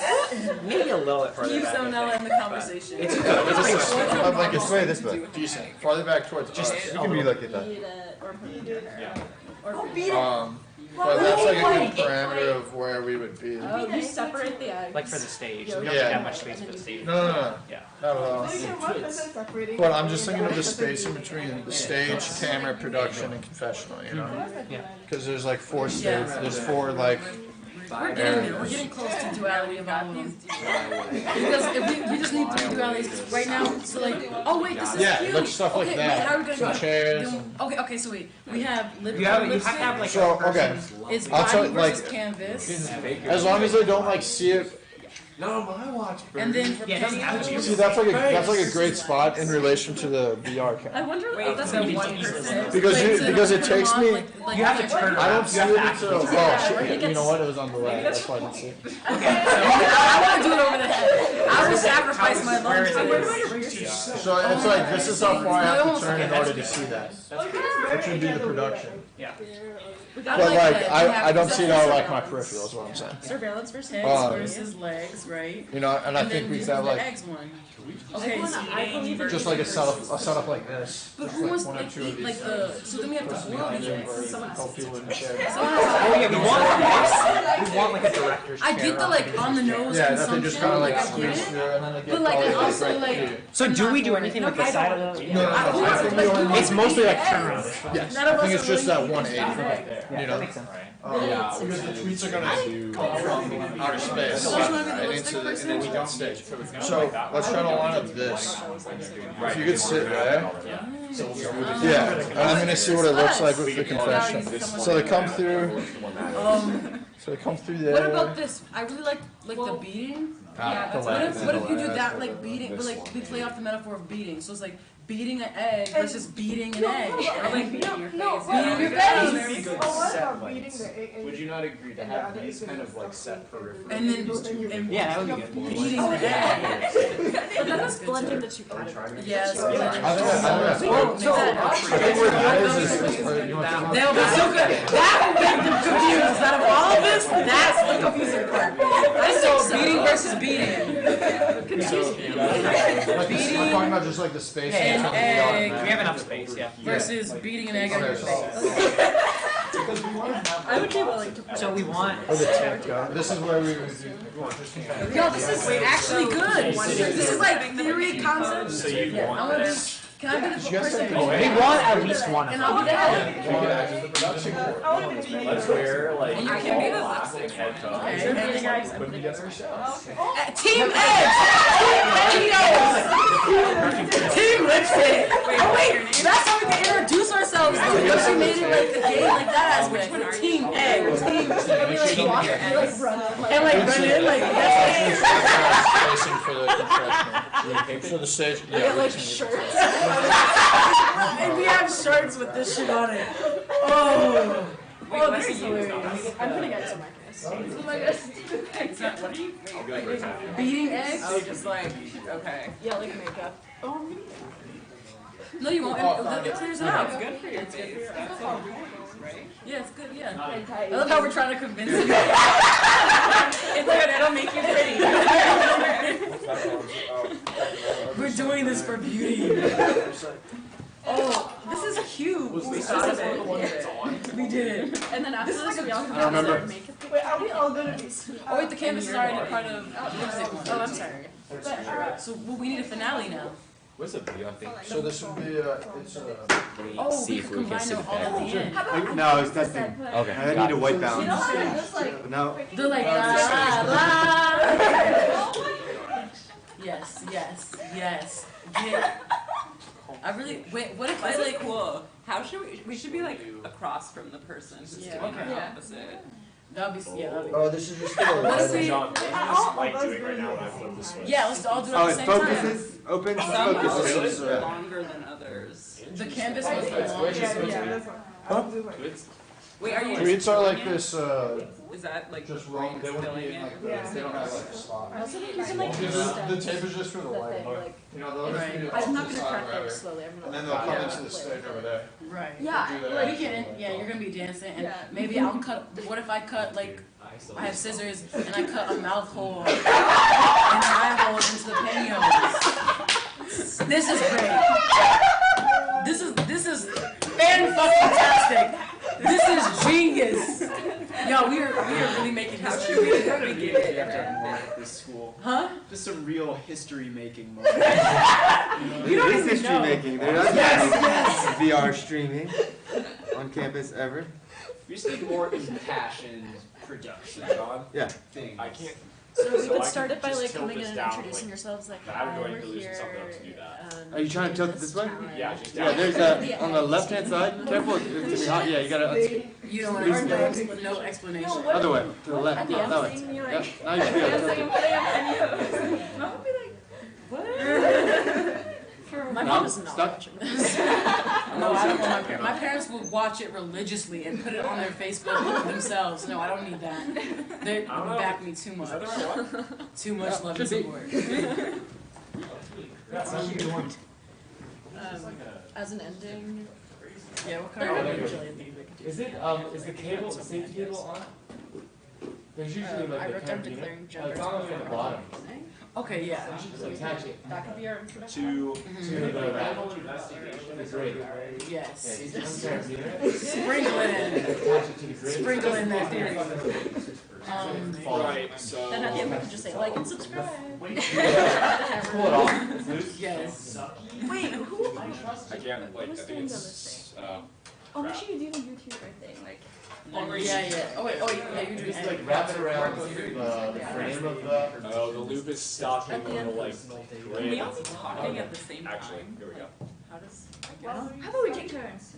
maybe a little bit further Keep back, I salmonella think. in the conversation. It's good. It's just I'm like, This way, this way. decent. Farther back towards us. You can be like at that. Beat it or put it in your hair. Or But that's like a good parameter of where we would be. Oh, you separate the eggs. like for the stage. Yeah. We don't Yeah. need that much space for the stage. No, no, no. Yeah. Not at all. Separating. But I'm just thinking of the space in between the stage, camera, production, and confessional, you know? Yeah. Because there's like 4 stages, there's 4 like, We're getting close to duality of all of them. Because if we just need 3 dualities right now. So like, oh wait, this is yeah, cute. like stuff like Okay, that. wait, how are we gonna Some do it? chairs. Okay, so wait, we have lip. You have to lipstick. have like So, a okay. It's I'll tell body you, like, versus canvas, as long as they don't like see it. No, my watch. and then for Yeah, it doesn't have to be. See, that's like a great spot in relation to the VR I camera. wonder Wait, if that's so gonna one be person? Because it put takes them on, me. like You have to turn I around. don't see You have it to until. actually- Oh shit! You know what? It was on the right. That's why I didn't see it. I want to do it over the head. I will sacrifice my Where lunch is to it? this. So it's like this is how far I have to turn in order to see that. Which would be the production. Yeah. We But gotta like that. We I have don't to see it out of like my peripheral. Is what I'm saying. surveillance versus Heads Um, versus legs, right? You know, and I And think then we you could have do the like eggs one. Okay, so just like a setup like this. but Just who like wants one or like two of eat these. like the? So then we have to boil these eggs. Help people in the chair. Oh yeah, we want like a director's I get the like on the nose Yeah, that they consumption. just kind of like I get squeeze it. through and then they get But like I all also right like. here. So do we do anything with the side of the? No, no, no. I think we only It's mostly like turnaround. Yes, None of I think us it's are just that really 180. Yeah, You that know, makes sense. because the tweets are gonna come from outer space So which one of you the and lipstick into person? that stage. So let's try to line up this. If you could sit there. Yeah, and I'm gonna see what it looks like with the confession. So they come through. So they come through there. What about this? I really like the beating. The What last. if you do that like beating, but like we play off the metaphor of beating. So it's like beating an egg versus beating an egg. Or like beating your face. Beating your face. Would you not agree to have these kind of like set peripheral? And then Yeah, that would be good. beating the egg. But that is blending the two categories. Yeah, it's I think that's Well, so I think where that is you want to they'll be so good. That will make them confused. Out of all of this, that's the confusing part. So beating versus beating. we're talking about just like the space. An in terms of the egg We have enough space, yeah. versus beating an egg on your face. I would be willing to. So we want. Or the tech. This is where we would do. Yo, this is actually good. This is like theory concept. So you Yeah, I want to. Can I be the person? We want at least one of And them. I'll be the egg. Let's wear like And you can be the plastic head Okay. when we get our shots. Team eggs! Team eggs! Team lipstick! Oh wait, that's how we can introduce ourselves. What if she made it like the game like that aspect? Team egg. Team walk and like run in like that's Spacing for the confessional. For the stage. We get like shirts. and we have shirts with this shit on it. Oh, this is hilarious. I'm gonna get some Marcus. Oh my gosh. What are you? Beating eggs? Oh, just like okay. Yeah, like makeup. No, you won't. It clears it out. It's good for your face. That's all right? Yeah, it's good. Yeah. I love how we're trying to convince you. It's good. It'll make you pretty. We're doing this for beauty. Oh, this is cute. We thought of it. We did it. And then after This is this, like we a- all I don't remember. makeup. Wait, are we all gonna be? Oh wait, the canvas is already part of lipstick. Oh, I'm sorry. So well, we need a finale now. What's a video thing? So this would be it's Oh, we could combine them all at the end. No, it's nothing. Okay. I need a white You know balance. how to just like No. They're like la la. Yes, yes, yes. Yeah. I really wait. What if I This is like? cool. How should we? We should be like across from the person, just to be Okay. the opposite. That'd be that'd be. Oh, this is just for the What if lighting. we? John, what is this light doing right now when I flip the switch? Yeah, let's all do it Oh, at the it same time. focuses, opens, Some focuses. hours Really? longer than others. The canvas was Twitch long. is supposed to be- that's what Huh? Wait, are you Tweets are like filling it? this, Is that like just where wrong, you're they wouldn't filling be in it? like this, they don't have like a slot. I also think you can like The extend tape is just for the that lighting, thing, like, you know, they'll just Right. be I'm not off gonna to the side crack wherever. those slowly, I'm gonna. And then they'll come Yeah. into the stage over there. Right. Yeah, Do that. like We can, yeah, you're gonna be dancing, and Yeah. maybe I'll cut. What if I cut like I have scissors and I cut a mouth hole and an eye hole into the pantyhose. This is great. This is fan-fucking-tastic. This is genius. Yo, we are really making history. You have to have more at this school. Huh? Just some real history making moment. You don't It is even history know. making. There doesn't Yes, be VR streaming on campus ever. We just need more impassioned production, John. Yeah. Things. I can't. So we So I could can start it by just like tilt coming in this and down, introducing like, yourselves, like, but I would hi, go ahead we're and loosen here. something up to do that. Are you trying to tilt it this way? Yeah, just Yeah, down. there's a, on the left-hand side, careful, it's gonna be hot, yeah, you gotta, You don't want Loosen no explanation. other way, to the left, at that the way. end seeing me Yeah, like now you should be able to dancing tilt and it. playing on pantyhose. Mom would be like, what? My No, mom is not stuck. watching this. No, I don't want my parents will watch it religiously and put it on their Facebook themselves. No, I don't need that. They I don't know. back me too much. Is that the right one? Too much Yeah, love and should be. support. That's a good one. As an ending, Yeah, what there kind are of usually things we could do. Is it, is the cable, the safety cable on? There's usually like I the wrote down carabiner. declaring Oh, gender. it's on like the bottom. Okay, yeah. So attach it That could be our introduction. to the Investigation. grid. Yeah, Yes. you just carabiner. Sprinkle it in. Attach it to the grid. Sprinkle in that theory. Right, so. Then at the end we could just say like and subscribe. Pull it off. It's loose. Yes. Wait, who? I can't, like, I Who's think doing the it's, Oh, make sure you do the YouTuber thing, like. Yeah. Oh wait, yeah, you're doing Just like wrap it around the frame of the. oh, the loop is stuck in the little, like, Can we grid. all be talking at the same time? Actually, here we go. How does? How about we take turns?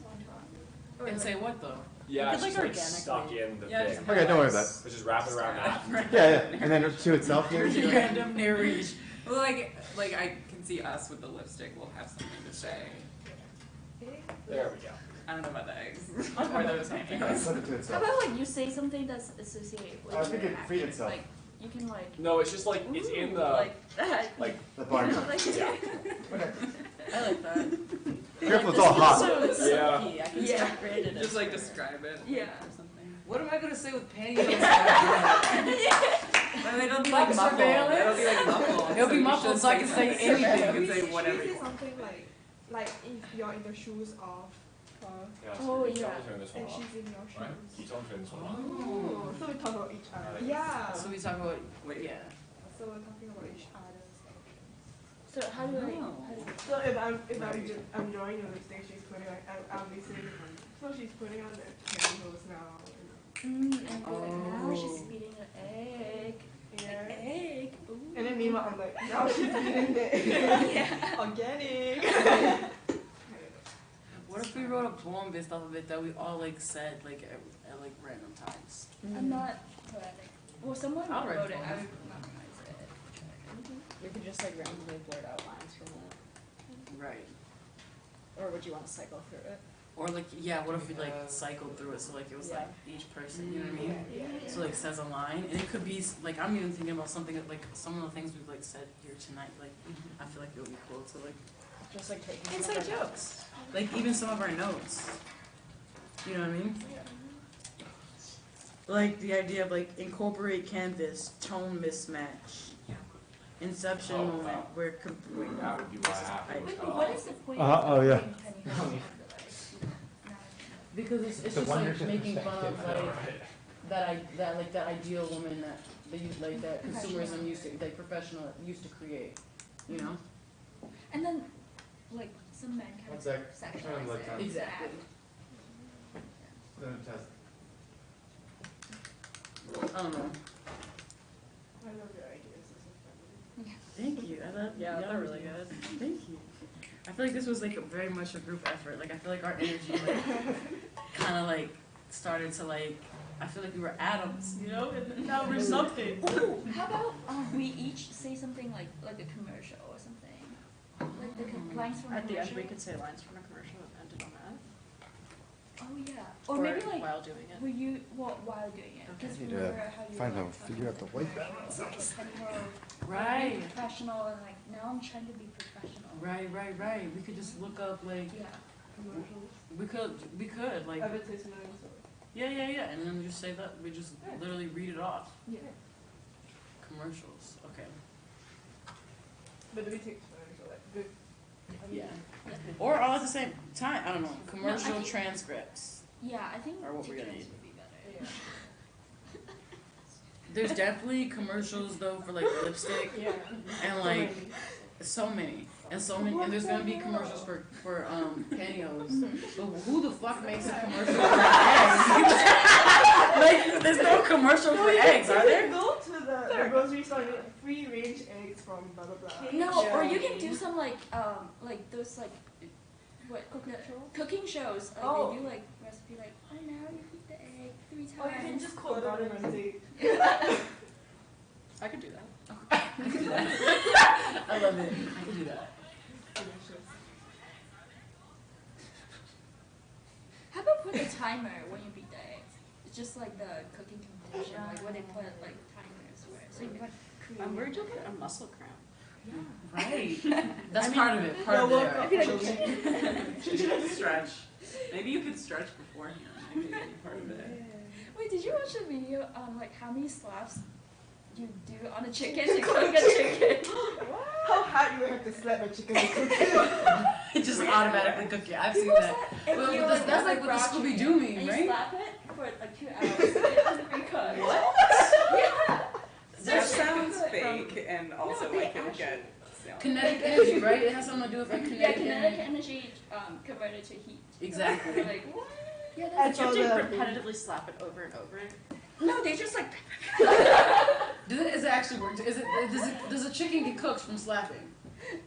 Or And like- say what though? Yeah, it's like, just like organically- stuck in the Yeah, thing. just- Okay, don't worry about it. Let's just wrap it around that. Yeah, yeah, and then to itself here. Random narration. Well, like I can see us with the lipstick. We'll have something to say. There we go. I don't know about the eggs or those hands. Put it to How itself. about like you say something that's associated with I think your it freed action? itself. Like you can like. No, it's just like, it's in ooh, the, like that. like, The barn. Like, yeah. I like that. Careful, it's all hot. So it's Yeah. silky. I can Yeah. start creating it. Just like describe it. Yeah. Or something. What am I gonna say with pantyhose? But it'll be Like like muffled. surveillance? It'll be like muffled. It'll be you muffled should so I can say something. anything. You can say whatever you Say want. something like if you're in the shoes of her Yeah, Oh, so you tell yeah. me to turn this one and off, she's in your right? shoes. You tell me to turn this one off. Oh, so we talk about each other. Yeah. So we talk about Wait. yeah. So we're talking about each other's actions. So how do I? Oh. How do I So if I'm drawing a lipstick, she's putting like I'll be saying, so she's putting on the pantyhose now. and now Oh. she's eating an egg. Yeah. Egg. Ooh. And then meanwhile I'm like, now she's eating the Yeah. organic. What if we wrote a poem based off of it that we all like said like at like random times? I'm not poetic. Well, someone I'll write wrote it. I poems. would memorize it. We could just like randomly blurt out lines from it. Right. Or would you want to cycle through it? Or like yeah, what if we like cycled through it so like it was like each person, you know what I mean? So like says a line, and it could be like I'm even thinking about something that, like some of the things we've like said here tonight. Like I feel like it would be cool to like Just like taking inside jokes, like even some of our notes. You know what I mean? Like the idea of like incorporate canvas, tone mismatch, inception Oh, moment wow. where Wait, that would be what happened. Wait, but what is the point Oh, of yeah. putting pantyhose on the legs? because it's The just like wonderful making fun of perspective. like that ideal woman that they use like that consumerism used to like professional used to create, you know? And then, like, some men kind One of sec. Trying to sexualize look it. at- Exactly. Let him test. I don't know. I love your ideas. This is fun. Thank you. I love Yeah, y'all they're really do. good. Thank you. I feel like this was like very much a group effort. Like I feel like our energy like kind of like started to like I feel like we were atoms, you know, and now we're something. Ooh, how about we each say something like a commercial or something, like the lines from a At the end, commercial. we could say lines from a commercial and end it on that. Oh yeah, or maybe like while doing it. were you while doing it? Because Need remember to how you find were out, figure out the white balance. Right. Be professional and like now I'm trying to be professional. Right. We could just look up like Yeah. we could like yeah, and then just say that we just literally read it off. Yeah. Commercials, okay. But do we take like good? Yeah. Or all at the same time. I don't know. No, I Commercial think- transcripts. Yeah, I think Or what we're gonna tickets need. would be better. There's definitely commercials though for like lipstick Yeah. and like so many. And there's gonna be commercials for pantyhose. But who the fuck makes a commercial for eggs? Like there's no commercial for eggs, are there? Go to the grocery store and get free range eggs from blah blah blah. No, or you can do some like those like what cooking shows. Like Oh. they do like recipe like now you heat the egg 3 times. Or you can just quote on and say. I could do that. I can do that. I love it. I can do that. How about put a timer when you beat the eggs? It's just like the cooking competition, like where they put like timers for it. So you can create. I'm worried you'll get a muscle cramp. Right. That's part of it. Part of it. Should you stretch? Maybe you could stretch beforehand. Maybe that'd be part of it. Wait, did you watch the video on like how many slaps you do on a chicken to cook a chicken? How hard you would have to slap a chicken to cook it? It just automatically cook it. I've seen People that. slap- and Well, you, that's like what the raw Scooby-Doo chicken, meme, and right? You slap it for like 2 hours. It doesn't recook. What? Yeah. That sounds fake and also they like it'll actually- get Kinetic energy, right? It has something to do with like Yeah, kinetic kinetic energy. energy converted to heat. Exactly. Like what? Yeah, And that's you have to all the- repetitively slap it over and over. no. They just like. Does it actually work? Does a chicken get cooked from slapping?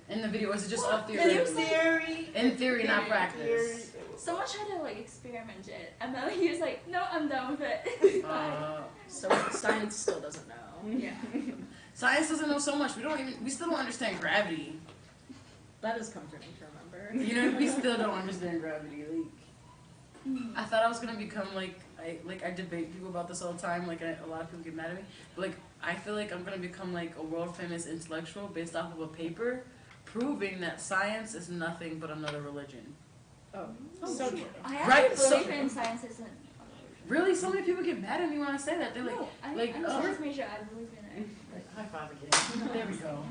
In the video, or is it just off theory? In theory. In theory, not practice. Someone tried to like experiment it, and then he was like, "No, I'm done with it." Bye. So science still doesn't know. Yeah. Science doesn't know so much. We still don't understand gravity. That is comforting to remember. You know, we still don't understand gravity. Like, I thought I was gonna become like I debate people about this all the time. Like a lot of people get mad at me, but like I feel like I'm gonna become like a world famous intellectual based off of a paper proving that science is nothing but another religion. Oh, so true. I actually Right, believe so- in science isn't. Really, so many people get mad at me when I say that. They're like, No, I'm oh. science major. I believe in it. High five again. There we go.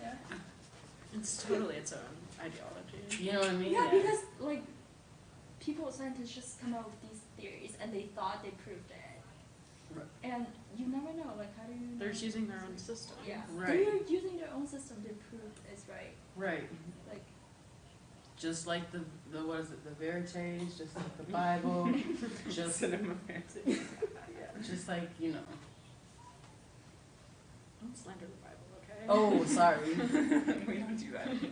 Yeah. It's totally its own ideology. You know what I mean? Yeah, because like people, scientists just come up with these theories and they thought they proved it. Right. And you never know, like how do you know? They're just using their own system. Yeah. Right. They're using their own system to prove it's right. Right. Like Just like the what is it? The Veritas, just like the Bible, just cinema. just like you know. Don't slander the Bible, okay? Oh, sorry. We don't do that here.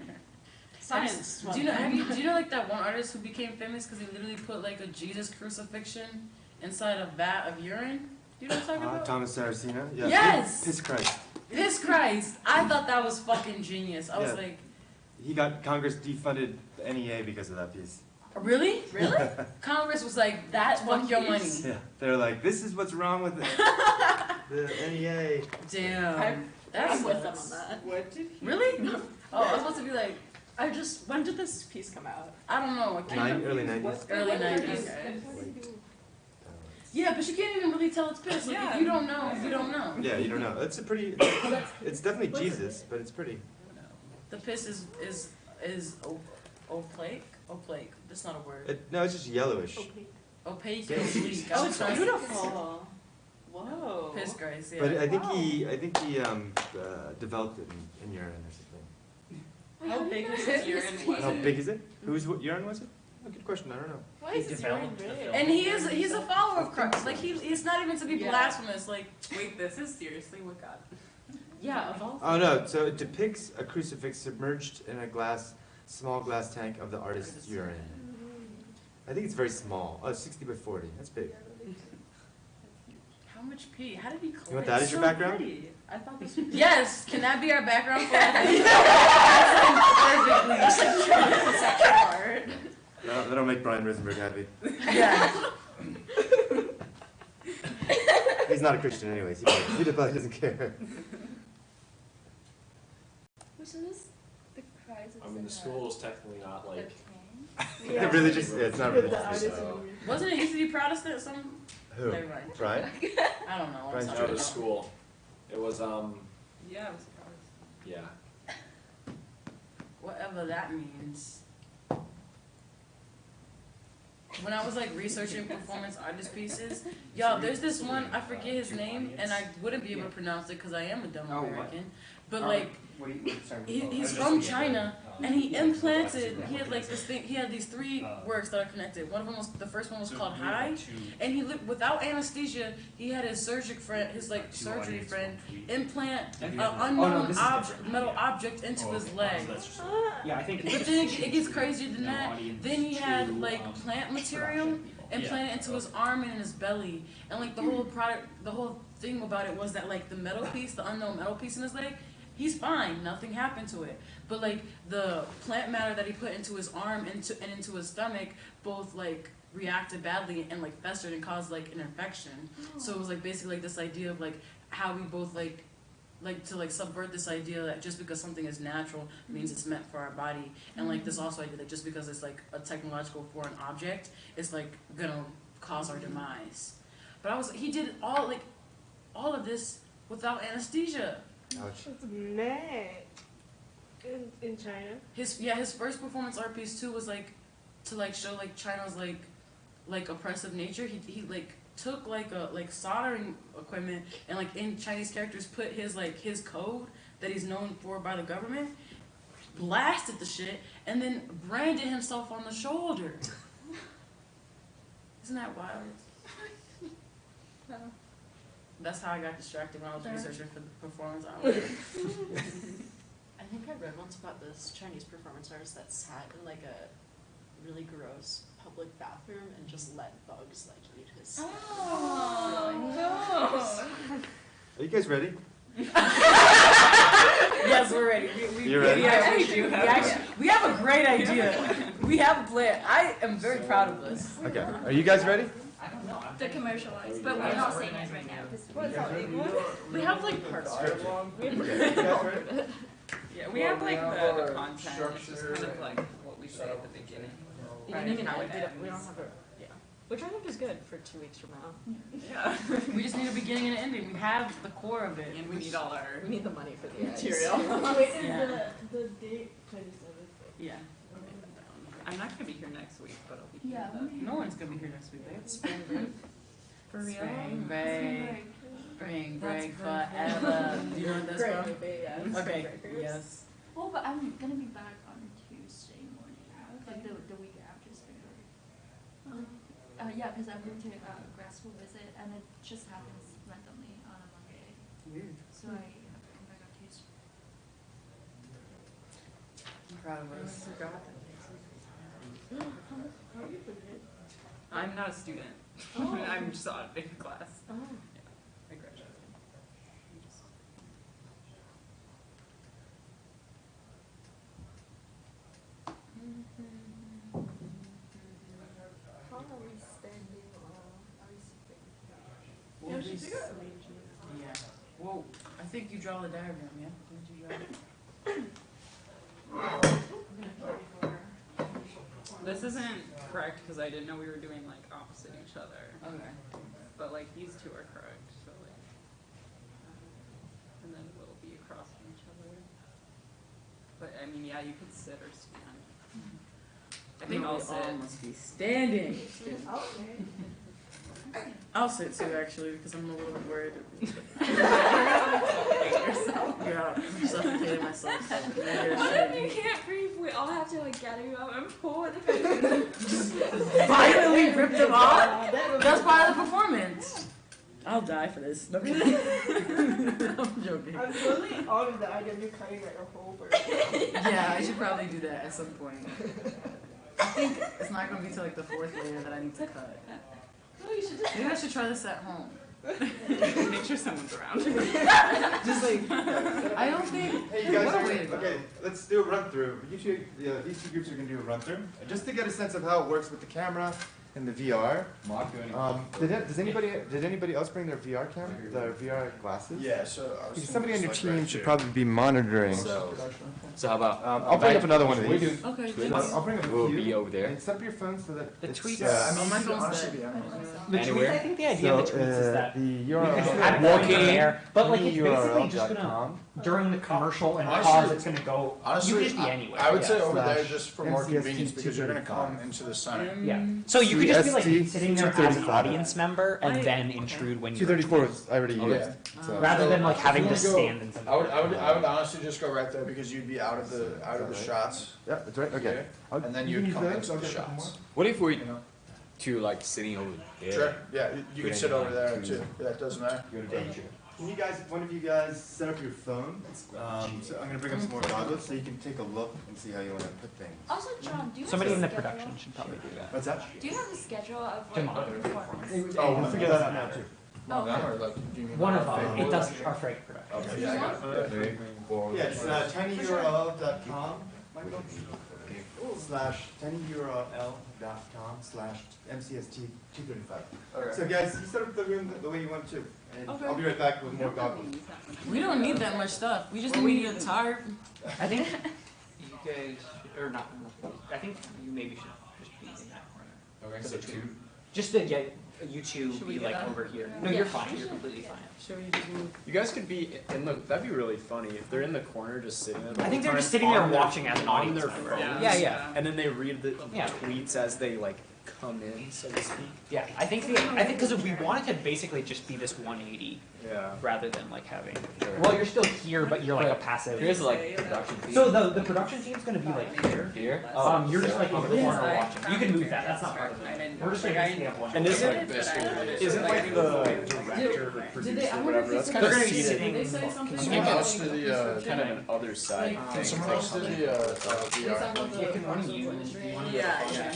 Science. Do you know like that one artist who became famous because he literally put like a Jesus crucifixion inside a vat of urine? Do you know what I'm talking about? Thomas Saraceno? Yeah. Yes! Piss Christ. Piss Christ! I thought that was fucking genius. I was Yeah. like, He got Congress defunded the NEA because of that piece. really? Really? Congress was like, that fuck your money. Yeah. They're like, this is what's wrong with it. The NEA. Damn. That's I'm with them on that. What did he? Really? Oh, I was supposed to be like, When did this piece come out? I don't know. I can't Early 90s. Early 90s. Yeah, but you can't even really tell it's piss. Like, Yeah. if you don't know, you don't know. Yeah, you don't know. It's a pretty. It's definitely Jesus, but it's pretty. The piss is opaque. Opaque. That's not a word. No, it's just yellowish. Opaque Yeah. and oblique. Oh, it's beautiful. Whoa. Piss Grace, yeah. But I think he developed it in urine or something. How big is his urine? How big is it? What urine was it? Oh, good question. I don't know. Why is this urine big? And he's a follower of Christ. Like he's not even to be blasphemous. Like Wait, this is seriously what God. Yeah, of all. Oh no! So it depicts a crucifix submerged in a small glass tank of the artist's urine. I think it's very small. Oh, 60 by 40. That's big. How much pee? How did he collect? You want that as your background? Pretty. I thought this was Yes. Can that be our background for our thing? That'll make Brian Risenberg happy. Yeah. He's not a Christian anyways. He probably doesn't care. Which is the cries of I mean, the school is technically not like. Yeah. Religious, yeah, it's not religious. Wasn't it used to be Protestant? Some. Who? Never mind. Brian? I don't know. Brian's No, the school. It was Yeah, I was surprised. yeah. Whatever that means. When I was like researching performance artist pieces, y'all, there's this one, I forget his name, and I wouldn't be able to pronounce it because I am a dumb American. But like, he's from China, and he implanted, he had like this thing, he had these 3 works that are connected. One of them was, the first one was called High, and he lived without anesthesia. He had his surgery friend implant an unknown metal object into his leg. Yeah, I think. But then it gets crazier than that. Then he had like plant material implanted into his arm and in his belly, and like the whole product, the whole thing about it was that like the metal piece, the unknown metal piece in his leg, he's fine, nothing happened to it. But like the plant matter that he put into his arm and into his stomach both like reacted badly and like festered and caused like an infection. So it was like basically like this idea of like how we both like to like subvert this idea that just because something is natural means it's meant for our body, and like this also idea that just because it's like a technological foreign object, it's like gonna cause our demise. But he did all of this without anesthesia. Ouch. It's mad. In China. His first performance art piece too was like to like show like China's like oppressive nature. He like took like soldering equipment and like in Chinese characters put his code that he's known for by the government, blasted the shit, and then branded himself on the shoulder. Isn't that wild? No. That's how I got distracted when I was researching for the performance art. I think I read once about this Chinese performance artist that sat in like a really gross public bathroom and just let bugs like eat his. Oh no! Are you guys ready? Yes, we're ready. You're ready? We have a great idea. We have a plan. I am very proud of us. Okay. Are you guys ready? The commercialized, but we're not saying it right now. We have like parts for it. Okay. You guys ready? Yeah, we have like the content, it's just kind of like what we say at the beginning. Beginning and end. We don't have a which I think is good for 2 weeks from now. Yeah. We just need a beginning and an ending. We have the core of it. And we need all our... We need the money for the material. Wait, is Yeah. the date 27th? Yeah. I'm not gonna be here next week, but I'll be here. Yeah. No one's gonna be here next week, babe. Spring break. For real? Spring break. Spring break forever. Do you know what that's from? Okay. Yes. Oh, but I'm gonna be back on Tuesday morning, like the week after spring break. Yeah, because I moved to grad school visit, and it just happens randomly on a Monday. Weird. So I have to come back on Tuesday. I'm proud of us. I'm not a student. Oh. I'm just auditing class. Oh. I graduated. How are we standing or are we sitting? We'll Yeah, be she figured out. Yeah. Well, I think you draw the diagram, yeah? Did you draw it? This isn't correct because I didn't know we were doing like opposite each other. Okay. But like these two are correct, so like, and then we'll be across from each other. But I mean, yeah, you could sit or stand. I think I'll sit. Must be standing. Okay. I'll sit too, actually, because I'm a little bit worried. Yeah, I'm suffocating myself. What if you can't breathe? We all have to like gather you up and pull it. Violently rip them off? That's part of the performance. I'll die for this. No, I'm kidding. I'm joking. I'm totally out of the idea of you cutting like a whole person. Yeah, I should probably do that at some point. I think it's not going to be till like the 4th layer that I need to cut. No, you should just. Maybe I should try this at home. Make sure someone's around. Just like, I don't think. Hey, you guys, what a are, way to go. okay, let's do a run through. These two groups are going to do a run through, just to get a sense of how it works with the camera and the VR. Did anybody else bring their VR camera, their VR glasses? Yeah, so I was Because somebody on your just, team right should here. probably be monitoring. So how about? I'll bring up another one of these. Okay, I'll bring up a We'll few. be over there. And set up your phone so that The it's, tweets. Yeah, I mean, my you could phone's honestly dead. be anywhere. The tweets, Anywhere? I think the idea of the tweets is that the you URL can have it Walking. going there, but like it's basically just tinyurl.com. gonna, during the commercial and Honestly- pause, it's gonna go, you Honestly, can just be anywhere. I would say yeah. over there Slash just for more MCST convenience because you're gonna 235. come into the center. Yeah, so you could just be like CST sitting there as an 235. audience member and then intrude when you 234 is already Oh, used. yeah. So. rather than like If having you to wanna go- stand in something. I would honestly just go right there because you'd be out of the shots. Yeah, that's right. Okay. Okay. And then you'd come into the shots. What if we You know? to like sitting over there? Sure. Yeah, you can sit over there too. Yeah, it doesn't matter. Can you guys, one of you guys, set up your phone? So I'm gonna bring up some more goggles so you can take a look and see how you want to put things. Also, John, do you Somebody have in a the schedule? production should probably do that. What's that? Do you have a schedule of To like monitor the performance? Oh, We'll figure that out now too. Well, then, or like, do you mean One like of our them, fake- it does our freight production. Okay, yeah, I got it. 3, 4. Yeah, it's tinyurl.com, Michael, slash tinyurl.com slash MCST235. Okay. So guys, you set up the room the way you want to, and I'll be right back with more goggles. We don't need that much stuff. We just need a tarp. I think you guys, or not, I think you maybe should just be in that corner. Okay, so 2. Just to get you two Should we be get like up? over here. No, Yeah. you're fine, you're completely fine. Should we just move? You guys could be in the. That'd be really funny if they're in the corner just sitting there. the I think whole they're just time sitting there on their- watching as an on audience their member. phones. Yeah, yeah. And then they read the Yeah. tweets as they like come in, so to speak. Yeah, I think because we wanted to basically just be this 180 Yeah. rather than like having. Well, you're still here, but you're like a passive. Here's like production team. So the production team's gonna be like here. Here? You're just like in the corner Yeah. watching. You can move that. That's not part of I it. didn't We're just like, gonna I have one. And isn't it, but I- isn't like the director or Did producer they, I or wonder if whatever? they That's said kind of They're gonna be seated. sitting. Did they say something Can you about pass to like, the, Kind of an other side Like, thing. can someone else do the, they VR? talk about the Can one of you- industry? Yeah.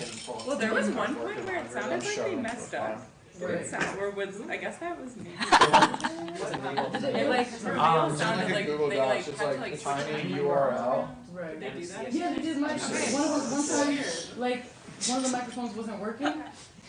Well, there was one point where it sounded like they messed up. Right. Or was, I guess that was me. Did It like, for real It's sounded like like a Google they like Docs, it's had to like like a switch tiny it. URL. Right. Did they do that? Yeah, they did. One of us one time, like one of the microphones wasn't working.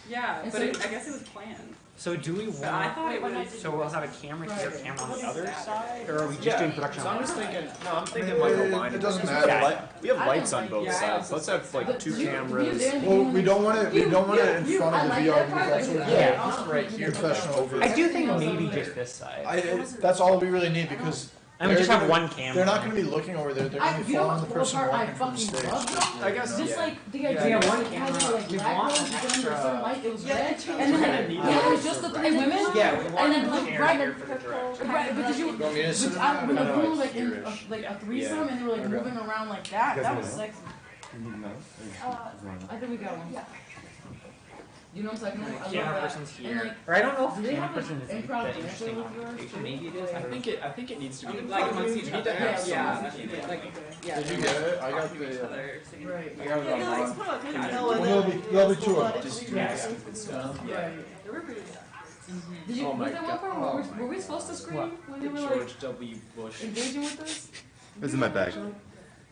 Yeah, And but so- I guess it was planned. So do we But I want? thought it was. So we'll have a camera here, Right. camera on the other side, or are we just Yeah, doing production? So on I'm one just side? thinking. No, I'm thinking It- like it aligned. doesn't because matter. We have I lights don't on both like- yeah, I sides. also- Let's have like two Do you cameras. dare to Well, do we don't want it. We don't want it in You- front of I the like VR that because part, that's but what yeah, your also right here professional I view. do think maybe just this side. That's all we really need because And we they're just have gonna- one camera. They're not going to be looking over there. They're going to be you know following the what person part I walking from the fucking stage. love though? I guess. Just Yeah. like the Yeah, idea yeah, that one it had camera. like We black want rooms, an but then there was extra- certain light, it was Yeah, red, two. and We're then gonna need yeah, it was that. just the three women. Yeah, we want And then a like chair right, here for the direction. right, because you, You want me to sit which in I, that? when the No, room was like in here-ish. like a threesome Yeah. and they were like Okay. moving around like that, You guys that wanna was know? sexy. No? I think we got one. Yeah. You know what I'm saying? I love Camera that. person's And, here. like, Or I don't know do if they camera have an person is improv that dancer interesting with on yours? application. Maybe it is. I think it needs to be Like amongst each We other. need to have Yeah, some- like, yeah. Did you get it? I got Talking to each the. other, saying- Right. I got it on Yeah, mine. no, Well, there'll be two of us. Yeah. Right. Did you, Oh my was there one God. part Oh where my were we supposed to scream when they The were like George W. Bush. engaging with us? It's in my bag.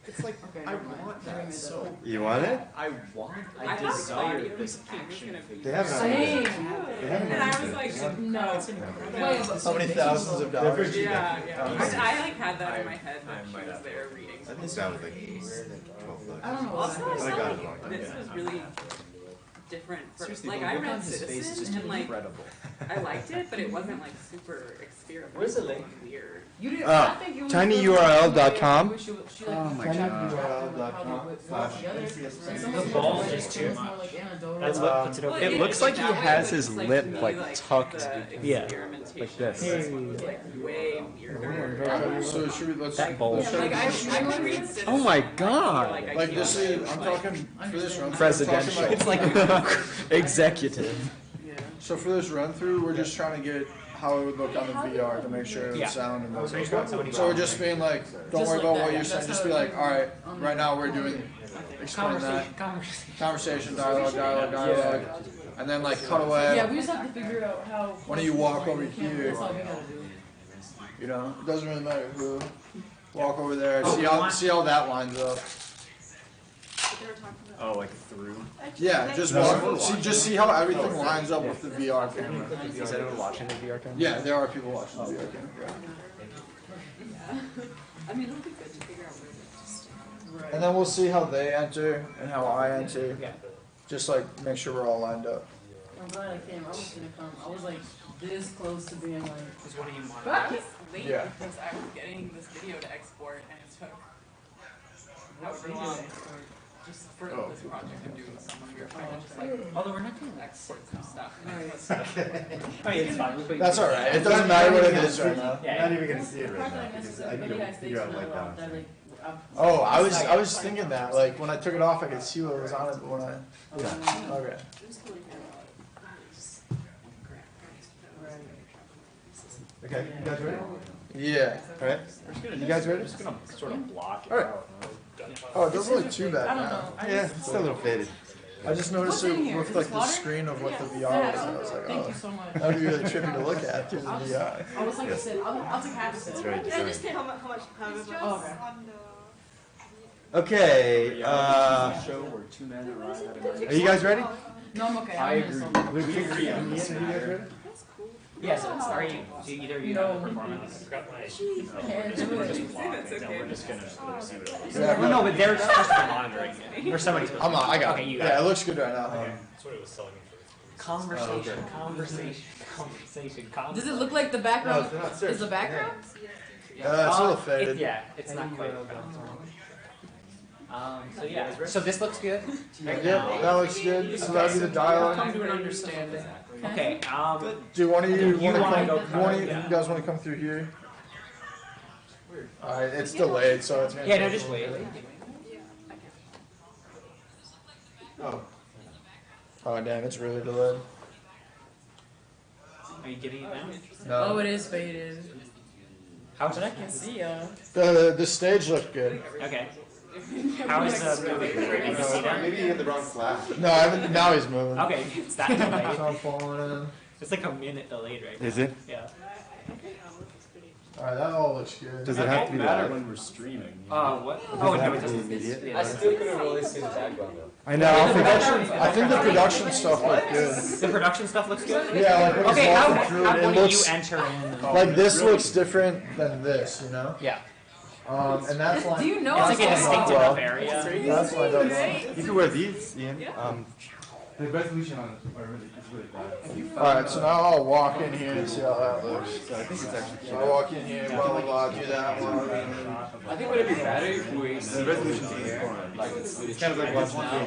It's like Okay, I never mind. want Never that mind. so. You want it? I want. I I thought desire audio this was action. gonna be. They have it on Same. They have it And I on was like, No. no. How many thousands of dollars? Yeah, yeah. I like had that in my head I when she might was have there reading. I think that was like 12 bucks. I don't know. Also, I But I felt got it long like time this ago. was really different. For, Seriously, like the I look read on his face is Citizen just and like incredible. I liked it, but it wasn't like super experimental. Where's the link? Weird. You didn't, Ah, I think you tinyurl.com. She, like, Oh my tinyurl.com slash The ball is just too much. That's what puts it over. It looks like he has his lip like tucked. Yeah. Like this. Like way weirder. So should we let's That bowl. let's Like I show would read Citizen. Oh my I feel God. Like, I like can't this watch is it. I'm talking for this run. Presidential. I'm It's talking like about- executive. Yeah. So for this run through, we're just trying to get how it would look on the VR to make sure Yeah. the sound and So you want somebody so we're just being like, don't Just worry like about that, what yeah, you're saying. that's Just how be it like, is. all right, right now we're doing explain that Conversation. conversation, dialogue, and then like cut away. Yeah, we just have to figure out how. Why don't you walk over here? That's all we gotta do. You know, it doesn't really matter who. Walk over there. See how that lines up. Oh, like through? Yeah, just walk. See how everything lines up with the VR camera. Is anyone watching the VR camera? Yeah, there are people watching the VR camera. I mean, it'll be good to figure out where to just. And then we'll see how they enter and how I enter. Yeah. Just like make sure we're all lined up. I'm glad I came. I was gonna come. I was like this close to being like. Is one of you But monitoring? I was late Yeah. because I was getting this video to export and it took What however long. Just for this project I'm doing with someone, we were trying to just like Although we're not doing that. export some stuff. Right. I mean, it's fine. That's all right. It doesn't matter what it is right now. I'm not even gonna see it right now because I need to figure out white balance. Oh, I was thinking that. Like when I took it off, I could see what was on it, but when I okay. Okay, you guys ready? Yeah. All right. You guys ready? Just gonna sort of block it All right. out. Oh, it doesn't look too bad I don't now. know. Yeah, it's still a little faded. I just noticed What's in it here? with Is like this the water? screen of what the VR was, and I was like, Thank oh, you so much. that would be really trippy to look at through the VR. I was like I said, I'll take half of it. It's very Yeah, just say how much, Oh, okay. Okay. Show where two men arrive at an Are you guys ready? No, I'm okay. I I'm agree. gonna Are you guys ready? Yeah, so it's, are you, either you have a performance? Yeah, do it. We're just gonna see what it looks Yeah, Well, no, but they're supposed to be monitoring it. Or somebody's supposed to. I'm not. I got Okay, it. you got Yeah, it. it looks good right now. That's what it was selling me for. Conversation. Does it look like the background No, it's not is the background? It's a little faded. Yeah, it's not quite. So yeah, so this looks good. Yep, that looks good. So that'd be the dialogue. Come to an understanding. Okay, Do one of you You want to wanna come? go You yeah. guys want to come through here? Alright, it's delayed, so it's gonna. yeah, no, take- just wait. Oh. Oh damn, it's really delayed. Are you getting it now? No. Oh, it is faded. How But I can see ya. The stage looked good. Okay. How is the movie? Did you see that? Maybe you had the wrong flash. No, I haven't. Now he's moving. Okay, it's that delayed. So I'm falling in. It's like a minute delayed right now. Is it? Yeah. Alright, that all looks good. Does it have to be matter that? when we're streaming. What? Does Oh, it no, have it to be doesn't. immediate? Yeah. I still couldn't really see the background though. I know. I'll figure I think the production stuff looked good. The production stuff looks good? Yeah, like when Okay, he's how, walking through how it, when it looks you enter in? like this looks different than this, you know? Yeah. And that's like Do you know It's like a that's distinct lined up enough area. That's lined up well. You can wear these, Ian. The resolution on it is really bad. Alright, so now I'll walk in here and see how that looks. So I think it's actually. So I walk in here, blah blah blah, do that one. I think would it be better if we The resolution's like it's kind of like watching now.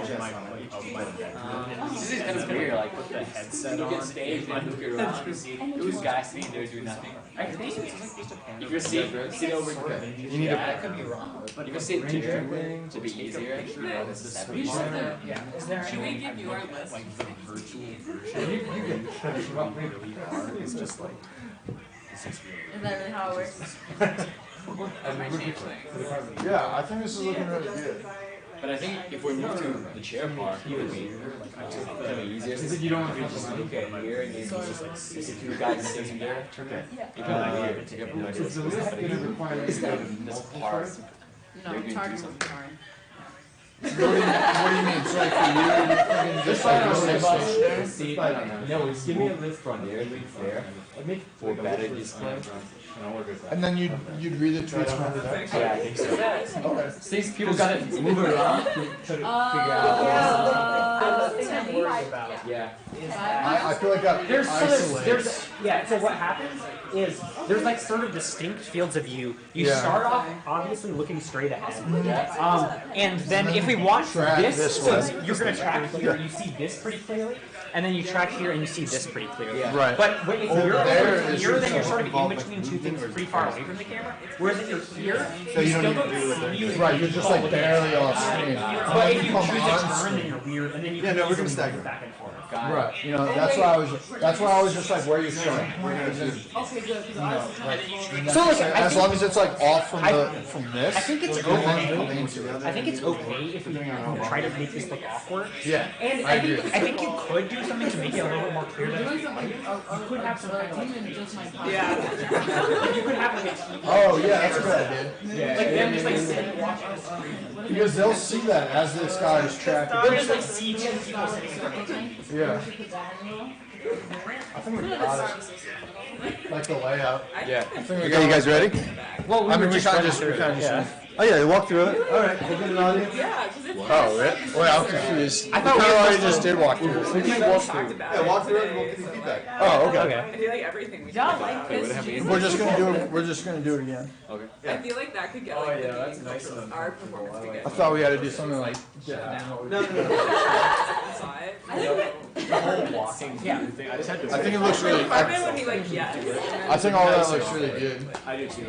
VHS on This is kind of weird, like put the headset on stage and look around and see who's guys sitting there doing nothing. I think If you're sit over here, You need yeah, I a. could be wrong. But if you sit here to be easier, yeah. Is there Should we give you our list? Like the virtual version. You get. Really hard. It's just like. It's just really. Is that really how it works? That might change things. Yeah, I think this is looking really good. but I think if we move to the chair part, it would be kind of easier. Is it you don't want to Just look at here and maybe just like see two guys sitting there. Okay. You can like hear it. You have no idea Is the what's list happening. going to require This you to have this multiple part. parts? No, They're it's gonna hard do to something. sorry. What do you mean? So like for you, you're thinking just like this station? See, No, give me a list from there, links there, Make for better display. And then you'd read it to each one. Yeah, I think so. Okay. These people gotta move around to figure out. Yeah. I feel like that isolates. yeah, so what happens is there's like sort of distinct fields of view. You Yeah. start off obviously looking straight ahead. And then And if we then watch track this, this so way. you're gonna track here and you see this pretty clearly, and then you track here and you see this pretty clearly. Yeah. Right. But if Over you're there over is here, your then you're sort of in involved, between two things pretty far away from the camera. Whereas if you're here, So you don't still need to do it see you. Right, you're just like barely off screen. But if you Come choose on to turn, screen. then you're weird, and then you Yeah, can no, we're easily gonna stagger. move back and forth. Right. You know, that's why I was just like, where are you showing? Okay, good, because I was kind of. So like, as long as it's like off from this. I think it's okay. I think it's okay if you try to make this look awkward. Yeah. And I think you could do something to make it a little bit more clear that it's like, you could have some kind of like, Yeah. you could have like a TV. Oh yeah, that's a good idea. Yeah. Like them just like sitting watching the screen. Because they'll see that as this guy is tracking. They'll just like see two people sitting in front of them. Yeah. I think we got it. Like the layout. Yeah. I think we Okay, got you guys ready? Well, I mean, we kind of just. Oh yeah, walk through it. All right, we'll get an audience. Yeah, because it's. Oh, really? Wait, I'm confused. I thought we we already just did walk through. We just talked about Yeah, it walk through it and we'll today, give you so, feedback. Oh, okay. I feel like everything we Y'all talked like about. this? We're just gonna do it. We're just gonna do it again. Okay. I feel like that could get like our performance to get. I thought we had to do something like. No. Saw it. The whole walking Yeah. thing, I just had to. I think it looks really. Cartman would be like, yes. I think all that looks really good. I do too.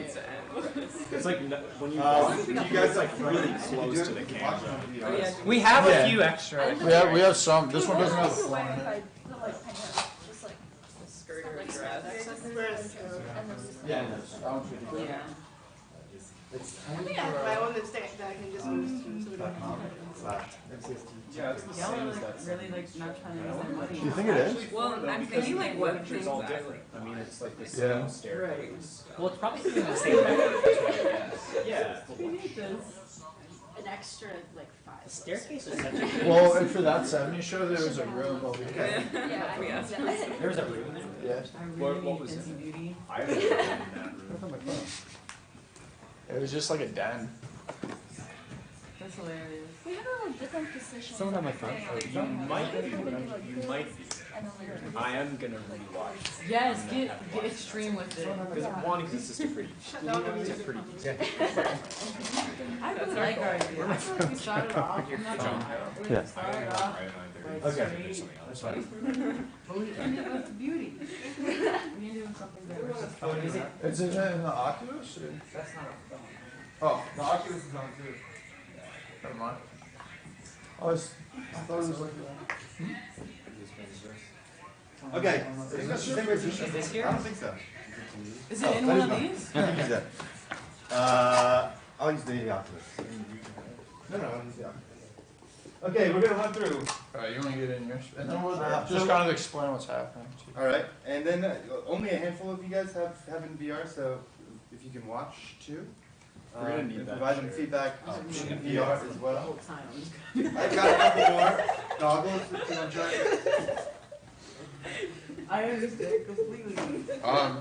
It's like when you You walk, guys like really close to the camera. Oh, yeah. We have Yeah. a few extra. We have some. This one doesn't have a fly in it. Skirt or dress. Yeah, that one's pretty good. Yeah. I think I have my own mistake that I can just use to so we don't Yeah, it's the Y'all same are as like that. really like not trying to use their money. Do you think it is? Well, I'm thinking like what things It's all I different. like. I mean, it's like the Yeah. same staircase. Well, it's probably something the same back. Yeah. We need this. An extra like 5. The staircase is such a. Well, and for that 70 show, there was a room over here. Yeah. There's a room there. Yeah. I really What need was Busy it? Beauty. I haven't been in that room. It was just like a den. That's hilarious. We have like different positions. Someone on my phone. You might be. You might be. I am gonna rewatch. Yes, get extreme with it. Because one, because it's just a pretty. It's a pretty. I really like our idea. I feel like we started off. I'm not gonna lie. Yeah. Started off. Okay. That's fine. But we ended with beauty. We ended with something better. Oh, is it? Is it in the Oculus? Or? That's not a phone. Oh, the Oculus is on too. Never mind. I thought it was like. Okay. Is this here? I don't think so. Is it in one of these? I think he's there. I'll use the Oculus. No, I'll use the Oculus. Okay, we're gonna run through. Alright, you want to get in yours? And then we'll just so- kind of explain what's happening. All right, and then only a handful of you guys have in VR, so if you can watch too. We're gonna need and that provide them shirt. feedback in VR as The well. whole time. I've got a couple more goggles if you want to try. I understand completely.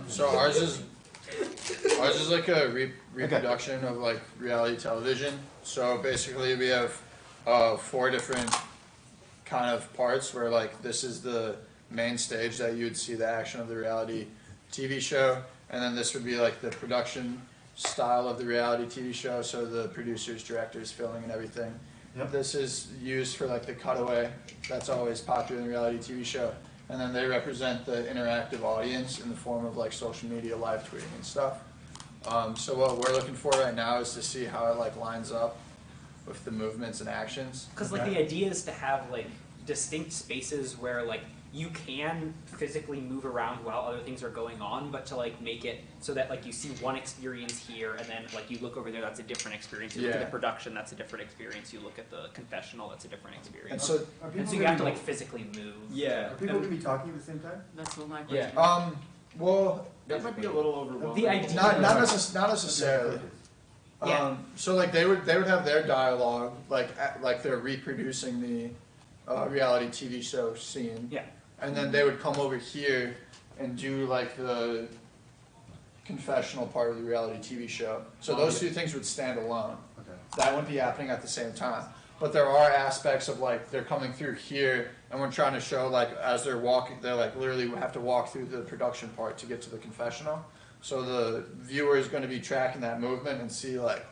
So ours is like a reproduction of like reality television. So basically we have 4 different kind of parts where like this is the main stage that you would see the action of the reality TV show, and then this would be like the production style of the reality TV show, so the producers, directors, filming and everything. Yep. This is used for like the cutaway that's always popular in the reality TV show, and then they represent the interactive audience in the form of like social media, live tweeting and stuff. So what we're looking for right now is to see how it like lines up with the movements and actions. Because like the idea is to have like distinct spaces where like you can physically move around while other things are going on, but to like make it so that like you see one experience here and then like you look over there, that's a different experience. You look at Yeah. the production, that's a different experience. You look at the confessional, that's a different experience. And so, Are And so you have to like physically move. Yeah. Are people gonna be talking at the same time? That's what my Yeah. question. well, That might be a little overwhelming. The idea. not necessarily. Yeah. So like they would have their dialogue, like they're reproducing the reality TV show scene. Yeah. And then they would come over here and do like the confessional part of the reality TV show. So those two things would stand alone. Okay. That wouldn't be happening at the same time. But there are aspects of like they're coming through here, and we're trying to show like as they're walking, they're like literally have to walk through the production part to get to the confessional. So the viewer is going to be tracking that movement and see like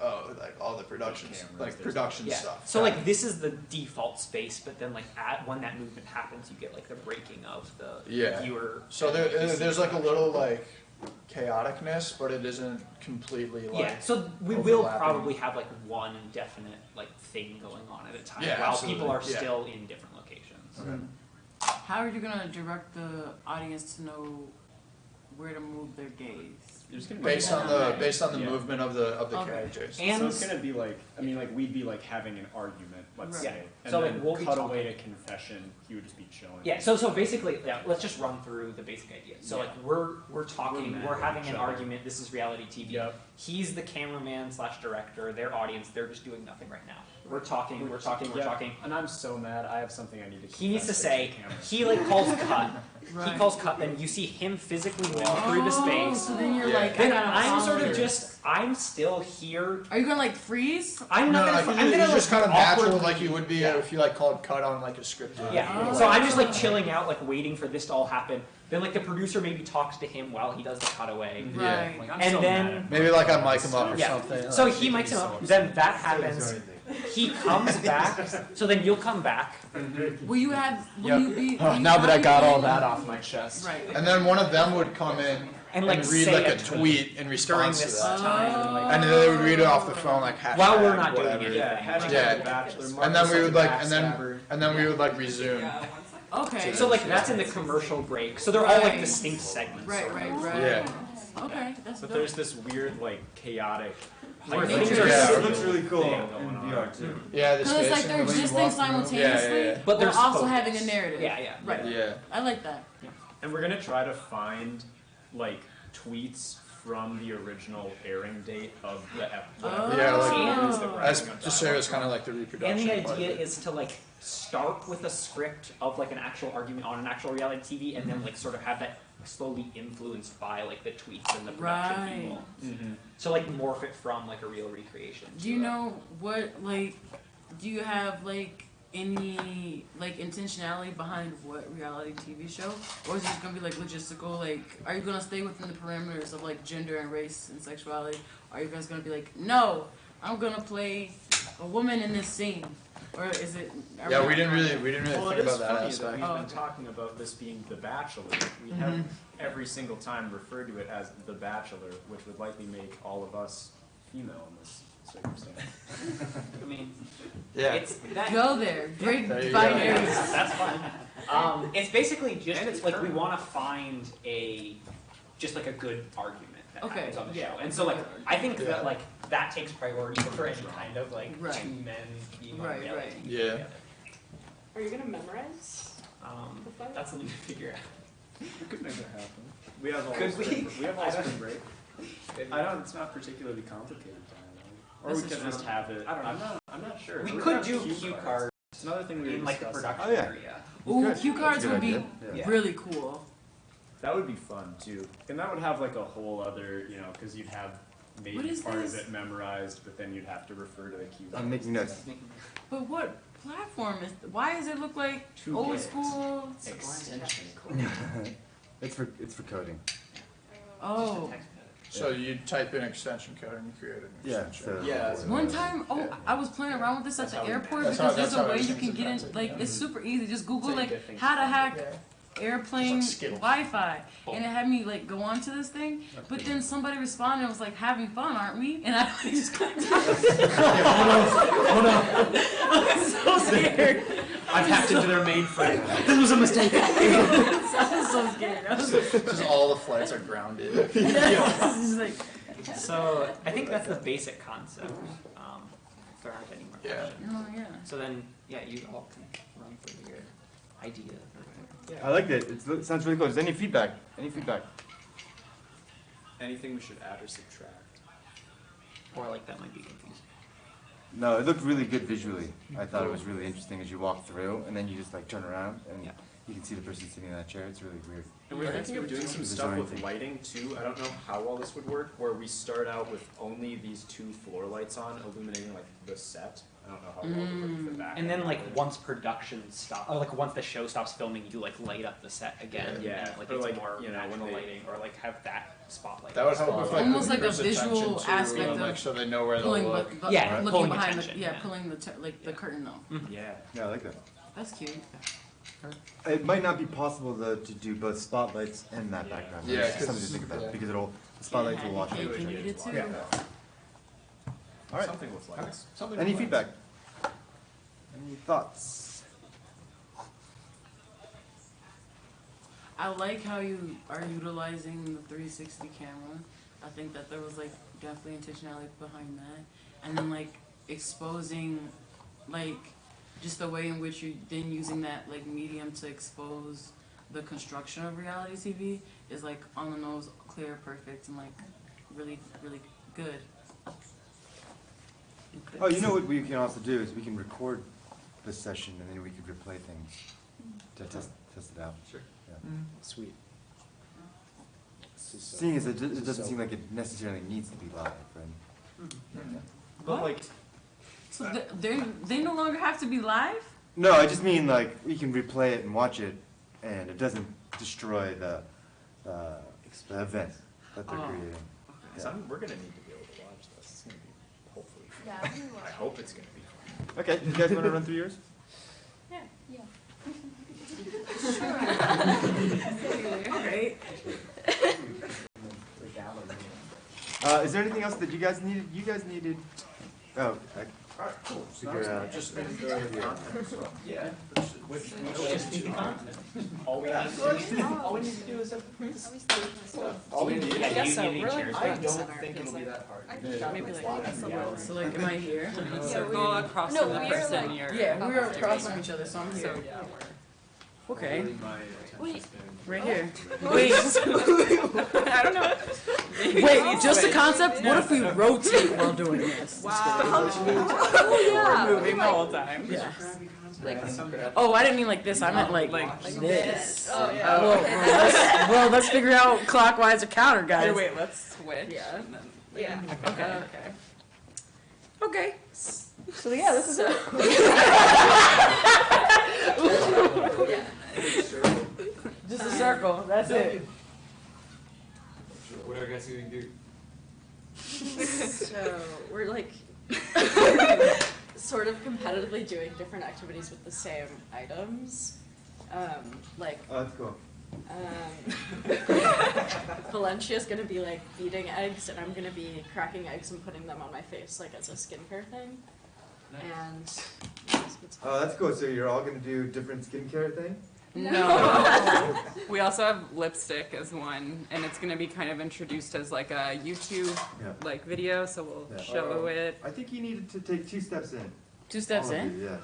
all the productions, like production Yeah. stuff. So like this is the default space, but then like when that movement happens, you get like the breaking of the Yeah. viewer. So there's like a little like chaoticness, but it isn't completely like. Yeah, so we will overlapping. probably have like one definite like thing going on at a time Yeah, while absolutely. people are Yeah. still in different locations. Okay. How are you gonna direct the audience to know where to move their gaze? Based on the movement of the characters. And so it's gonna be like, I mean, like we'd be like having an argument, let's say, and So, then like, we'll be cut talking. away to confession. He would just be chilling. Yeah, so basically, yeah, let's just run through the basic idea. So like we're talking, we're having an argument. This is reality TV. Yep. He's the cameraman / director. Their audience, they're just doing nothing right now. We're talking. And I'm so mad. I have something I need to. He needs to confess say. the camera. He like calls cut. Right. He calls cut. Then you see him physically move through the space. So then you're like, Then I gotta I'm follow sort of this. just. I'm still here. Are you gonna like freeze? I'm No, not like gonna. you I'm gonna just like, kind of natural, awkwardly- like you would be if you like called cut on like a script. Yeah. So I'm just like chilling out, like waiting for this to all happen. Then like the producer maybe talks to him while he does the cutaway. Yeah. Like, I'm And so then- mad. Maybe like I mic him up or Yeah. something. So like, he mics him up. Then that happens. He comes back. So then you'll come back. Will you have? Will you be? will you Now that I have got it all in- that off my chest. Right. And then one of them would come in And like read say like a a tweet in during response this to that. time. And then they would read it off the phone like hashtag While we're not doing whatever. anything. Yeah, hashtag Yeah. The Bachelor. And then we would like and Backstabber. then we would like resume. Okay. So like that's in the commercial break. So they're all like Right. distinct segments. Right. Yeah. Okay, that's But dope. there's this weird like chaotic. Where hyper- things Yeah. are It looks really cool thing in going on. VR too. Yeah, the Because it's like spacing, they're the way you existing walk through. simultaneously, Yeah, But but there's also focus. having a narrative. Yeah. Right. yeah. I like that. And we're gonna try to find like tweets from the original airing date of the whatever Yeah, like- series that we're As having on just say it was kind of like the And reproduction. the part of idea it. is to like start with a script of like an actual argument on an actual reality TV, and then like sort of have that slowly influenced by like the tweets and the production Right. people. Mm-hmm. So like morph it from like a real recreation. Do you know what like? Do you have like any like intentionality behind what reality TV show, or is it just gonna be like logistical? Like, are you gonna stay within the parameters of like gender and race and sexuality? Are you guys gonna be like, no, I'm gonna play a woman in this scene, or is it? are Yeah, not- we didn't really Well, think it is about that funny that aspect. we've Oh, been okay. talking about this being The Bachelor. We have every single time referred to it as The Bachelor, which would likely make all of us female in this circumstance. I mean, Yeah. it's that. Go there, break There you go. binaries. That's fun. It's basically just like we want to find just like a good argument that Okay, happens on the yeah. show, and so like I think Yeah. that like that takes priority over any kind of like Right. two men being on Right, reality right. TV Yeah. together. Are you gonna memorize? the fight? That's something to figure out. We could make that happen. We have all Could spring, we? we have all I don't- spring break. I don't. It's not particularly complicated. Or This we is could just true. have it. I don't know. I'm not sure. We We're could gonna do have cue cards It's another thing we were in like the discussing. production Oh, yeah. area. Ooh, Good. cue cards That's a would good be idea. Yeah. really cool. That would be fun too, and that would have like a whole other, you know, because you'd have What maybe is part this? of it memorized, but then you'd have to refer to the cue. I'm making notes. But what platform is? Why does it look like Two old kids. school? Extension cord. It's for coding. Oh, So you type in extension code and you create an Yeah. extension. So Yeah, one time, I was playing around with this at That's the how we airport manage. because That's there's how a way you everything's can get in. invented, Like yeah. it's super easy. Just Google So you like get things how to from- hack Yeah. airplane It's like Skittles. Wi-Fi, and it had me like go onto this thing. But then somebody responded and was like, "Having fun, aren't we?" And I just clicked on it. Oh no! I was so scared. I've hacked into their mainframe. This was a mistake. I was so scared. I was Just all the flights are grounded. just like, So I think that's the basic concept. If there aren't any more Yeah. questions. oh yeah. So then, yeah, you all can run through your idea. I liked it. It sounds really cool. Is there any feedback? Any feedback? Anything we should add or subtract? Or like that might be confusing. No, it looked really good visually. I thought it was really interesting as you walk through, and then you just like turn around and Yeah. you can see the person sitting in that chair. It's really weird. And we're thinking of doing some Is stuff there with anything- lighting too. I don't know how well this would work, where we start out with only these two floor lights on, illuminating like the set. I don't know how well it would work for the back. And then like once production stops, or like once the show stops filming, you like light up the set again. Yeah, and, like or it's like, more you know, when natural they- lighting, or like have that spotlight. That would help with like Almost the like a viewer's visual attention too, aspect like, of so they know where they'll pulling, look. Yeah, looking pulling behind attention, the, yeah, yeah. pulling the like the curtain though. Yeah. Yeah, I like that. That's cute. It might not be possible though to do both spotlights and that background. Yeah, It's 'cause- something to think about yeah. because the spotlights will wash Yeah, over you each need it too. other. All right. Something with lights. Something Any with feedback? lights. Any thoughts? I like how you are utilizing the 360 camera. I think that there was like definitely intentionality behind that, and then like exposing, like just the way in which you're then using that like medium to expose the construction of reality TV is like on the nose, clear, perfect, and like really, really good. Oh, you know what we can also do is we can record this session and then we could replay things to test it out. Sure. Yeah. Sweet. Seeing as it doesn't seem like it necessarily needs to be live, right? Yeah. But like, So they no longer have to be live? No, I just mean like we can replay it and watch it, and it doesn't destroy the event that they're creating. So we're gonna need to be able to watch this. It's gonna be hopefully. Yeah, I hope it's gonna be fun. Okay, you guys want to run through yours? Yeah. Alright. Is there anything else that you guys needed? You guys needed. Oh, Alright, cool. figure out. Just in the, yeah. Which all we need to do is all we need. I guess so. We're like I front don't center, think feels it'll be like. that hard. Maybe like somewhere. So like, am I here? Circle across from the person you're. Yeah, we're across from each other, so I'm here. Okay. Wait. Right here. Wait. I don't know. Wait, just a concept? What if we rotate while doing this? Wow. Oh yeah. We're moving the whole time. Yeah. Oh, I didn't mean like this. I meant like this. Oh yeah. Well, let's figure out clockwise or counter, guys. Here, wait, let's switch. Yeah. and then- Yeah. Okay. Okay. So yeah, this is it. Just a circle. That's it. What are you guys going to do? So we're like sort of competitively doing different activities with the same items. Like Oh, that's cool. Valencia's gonna be like beating eggs, and I'm gonna be cracking eggs and putting them on my face like as a skincare thing. And Oh, that's cool. So you're all gonna do different skincare thing? No. We also have lipstick as one, and it's gonna be kind of introduced as like a YouTube like video, so we'll show it. I think you needed to take 2 steps in. 2 steps All of in? you, yeah.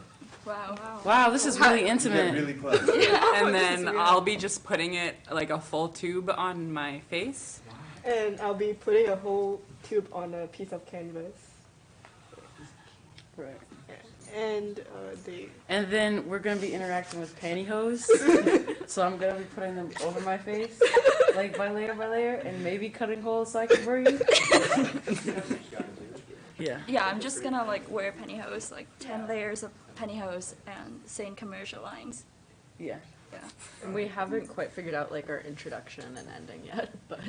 Wow. Wow, this is really You get intimate. really close. And then I'll be just putting it like a full tube on my face. And I'll be putting a whole tube on a piece of canvas. Right. And And then we're gonna be interacting with pantyhose. So I'm gonna be putting them over my face, like by layer, and maybe cutting holes so I can breathe. Yeah. Yeah, I'm just gonna like wear pantyhose, like 10 layers of pantyhose and same commercial lines. Yeah. Yeah. And we haven't quite figured out like our introduction and ending yet, but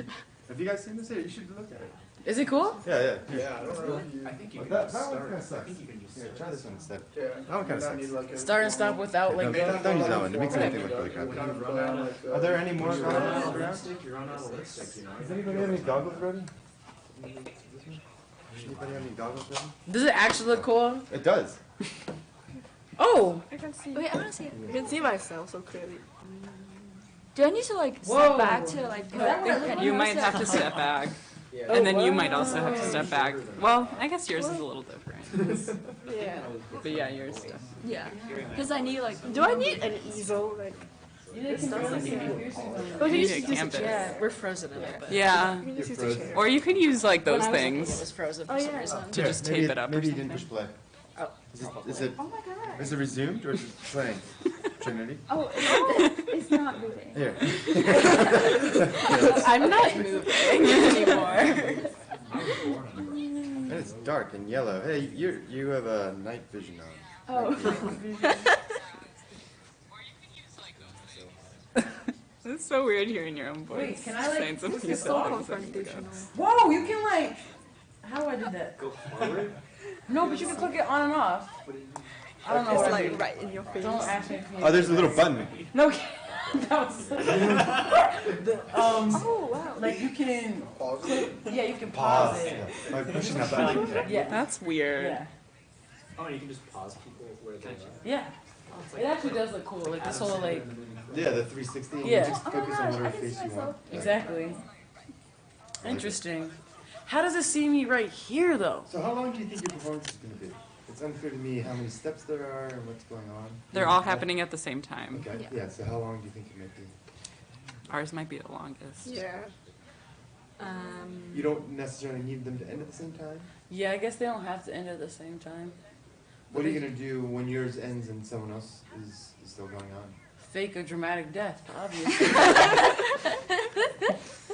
Have you guys seen this? You should look at it. Is it cool? Yeah. Yeah, I don't know. I think you can That just one start. kind of I sucks. think you can just Here, start. try this one instead. Yeah. That one kind of sucks. Start and stop without like. Don't use that one. It makes anything look really crappy. Are there any more goggles around? Lipstick, you run out of lipstick, you know. Does anybody have any goggles ready? Anybody have any goggles ready? Does it actually look cool? It does. Oh. I can see. Wait, I wanna see it. I can see myself so clearly. Do I need to like Whoa. step back to like put that what the it looked like? pantyhose You might have to there? step back. Yeah. And then Oh, you wow. might also have to step back. Well, I guess yours is a little different. Yeah. But yeah, yours is Yeah. Because I need like. Do I need an easel? Like, You can oh, You you need just a use a canvas. chair. we're frozen in it. But Yeah. You can just use a chair. Or you could use like those when I was looking, it things was frozen Oh, for some yeah. reason. to just tape it up or Maybe you didn't something. push play. Oh. Is it? Oh my god. Is it resumed or is it playing? Trinity. Oh, it's not moving. Here. I'm not moving anymore. And it's dark and yellow. Hey, you have a night vision on. Oh. It's so weird hearing your own voice. Wait, can I, like, saying something you It's said so 30 seconds ago. confrontational. Whoa, you can like. How do I do that? Go forward. No, but you can click it on and off. I don't know It's what I like do. right in your face. Don't ask me. Oh, there's a little button. No, that was Oh wow. like you can click. Yeah, you can pause Pause. it. Yeah. By pushing that button. Yeah. That's weird. Yeah. Oh, and you can just pause people where they are. Yeah. It actually does look cool. Like this whole like Yeah, the 360. And Yeah. you just focus on whatever face you want. Exactly. Interesting. How does it see me right here, though? So how long do you think your performance is going to be? It's unclear to me how many steps there are and what's going on. They're all happening at the same time. Okay. Yeah. So how long do you think it might be? Ours might be the longest. Yeah. You don't necessarily need them to end at the same time. Yeah, I guess they don't have to end at the same time. What are you going to do when yours ends and someone else is still going on? Fake a dramatic death, obviously.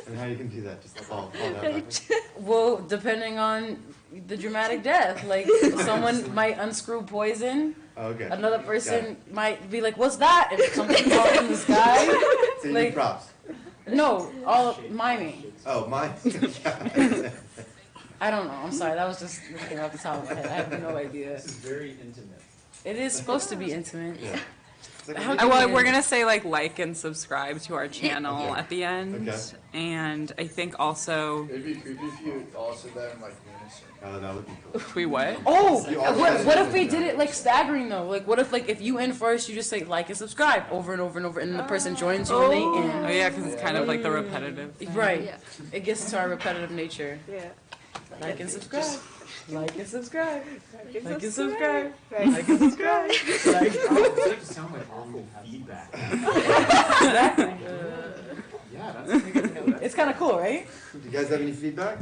And how are you going to do that? Just fall down backwards? Well, depending on the dramatic death. Like, someone might unscrew poison. Okay. Another person might be like, "What's that?" And something falls from the sky. So you Like, need props. no, all miming. Oh, mine. I don't know. I'm sorry. That was just what came off the top of my head. I have no idea. This is very intimate. It is supposed to be intimate. Yeah. Well, we're gonna say like and subscribe to our channel Okay. at the end, Okay. and I think also It'd be creepy if you all said that in like unison. Oh, that would be cool. we what? Oh, You all what said if it we like did that. it like staggering though? Like, what if like if you end first, you just say like and subscribe over and over and over, and then the person joins you when they Oh end. yeah, because it's kind of like the repetitive thing. Right. Yeah. It gets to our repetitive nature. Yeah. Like and subscribe. Like and subscribe. Like Like and subscribe. Like Like and subscribe. Like. It's like to sound like awful feedback. Exactly. Yeah, that's It's kind of cool, right? Do you guys have any feedback?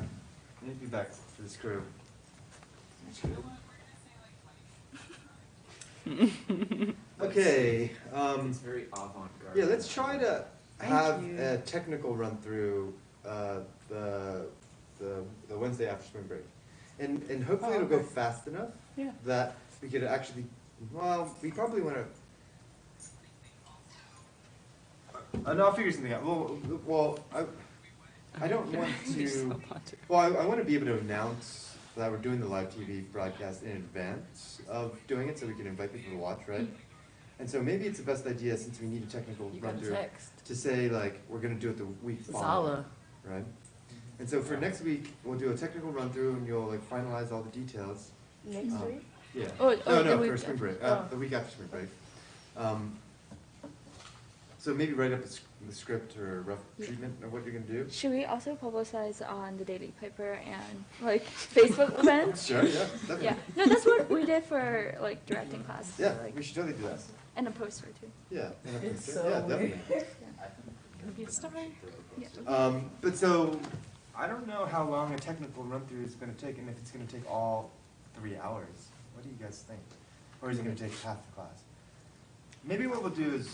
Any feedback for this crew? Okay. it's very avant-garde. Yeah, let's try to Thank have you. a technical run through the Wednesday after spring break, and hopefully it'll go fast enough Yeah. that we could actually. Well, we probably want to. No, I'll figure something out. Well, I don't want to. Well, I want to be able to announce that we're doing the live TV broadcast in advance of doing it, so we can invite people to watch, right? And so maybe it's the best idea, since we need a technical You got run a through, text. to say like we're going to do it the week following, Zala. right? And so for next week, we'll do a technical run through, and you'll like finalize all the details. Next week? Yeah. Oh, No, the no, week for spring break. oh. The week after spring break. So maybe write up the script or a rough treatment of what you're gonna do. Should we also publicize on the Daily Paper and like Facebook events? Sure, yeah, definitely. Yeah, no, that's what we did for like directing class. Yeah, like, we should totally do that. and a poster too. Yeah. and a It's picture. so Yeah, definitely. Gonna be a star. Yeah. But so, I don't know how long a technical run through is gonna take, and if it's gonna take all 3 hours. What do you guys think? Or is it gonna take half the class? Maybe what we'll do is,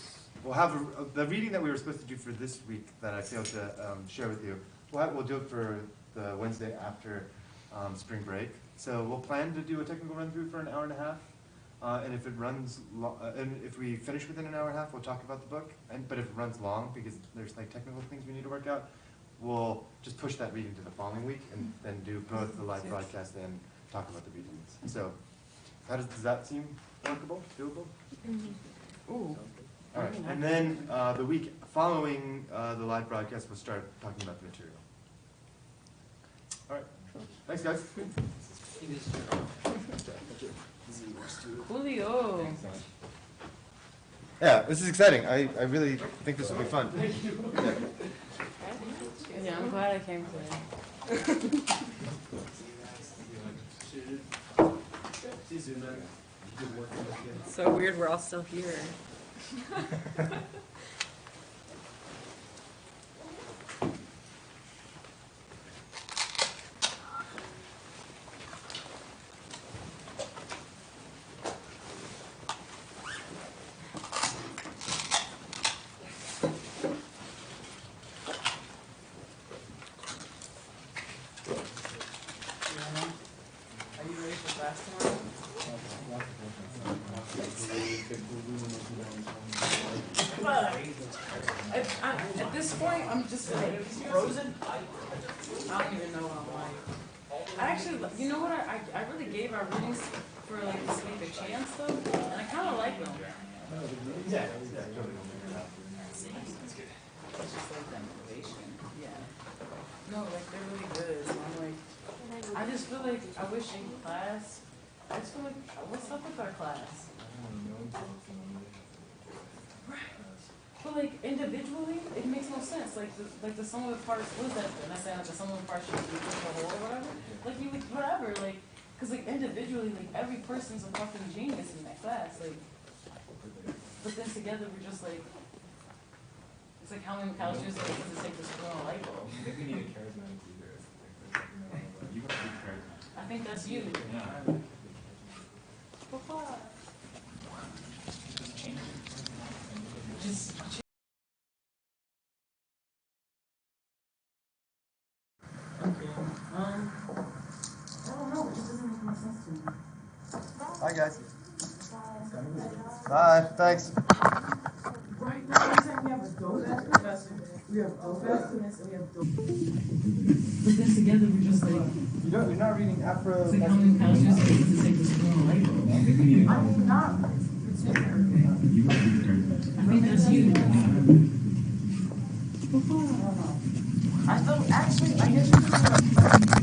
we'll have the reading that we were supposed to do for this week that I failed to share with you. We'll do it for the Wednesday after spring break. So we'll plan to do a technical run through for an hour and a half. And if it runs, and if we finish within an hour and a half, we'll talk about the book. But if it runs long, because there's like technical things we need to work out, we'll just push that reading to the following week and then do both the live broadcast and talk about the readings. So, does that seem workable, doable? Ooh. All right, and then the week following the live broadcast, we'll start talking about the material. All right, thanks guys. Coolio. Yeah, this is exciting. I really think this will be fun. Yeah, I'm glad I came today. So weird, we're all still here. Are you ready for class tomorrow? At this point, I'm just like frozen. I don't even know how I'm like. I actually, you know what? I really gave our readings for like this week a chance though, and I kind of like them. Yeah. It's just like that motivation. Yeah. No, like they're really good. So I'm like, I just feel like I wish in class. I just feel like what's up with our class? Right. But but like individually, it makes no sense. Like the sum of the parts, what is that? And I say like the sum of the parts should be equal to the whole or whatever. Like you would whatever. Like, cause like individually, like every person's a fucking genius in that class. Like, but then together we're just like. It's like how many calculus does it take to screw on a light bulb? I think we need a charismatic leader. You would be charismatic. I think that's you. Yeah. Just okay. I don't know. It just doesn't make any sense to me. Bye, guys. Bye. Thanks. Right now, every time we have a dope ass professor, we have dope ass students, and we have dope. But then together we're just like. You're not reading Afro. It's like how many calculus does it take to screw on a light bulb? I'm not. I think that's you. I thought actually I guess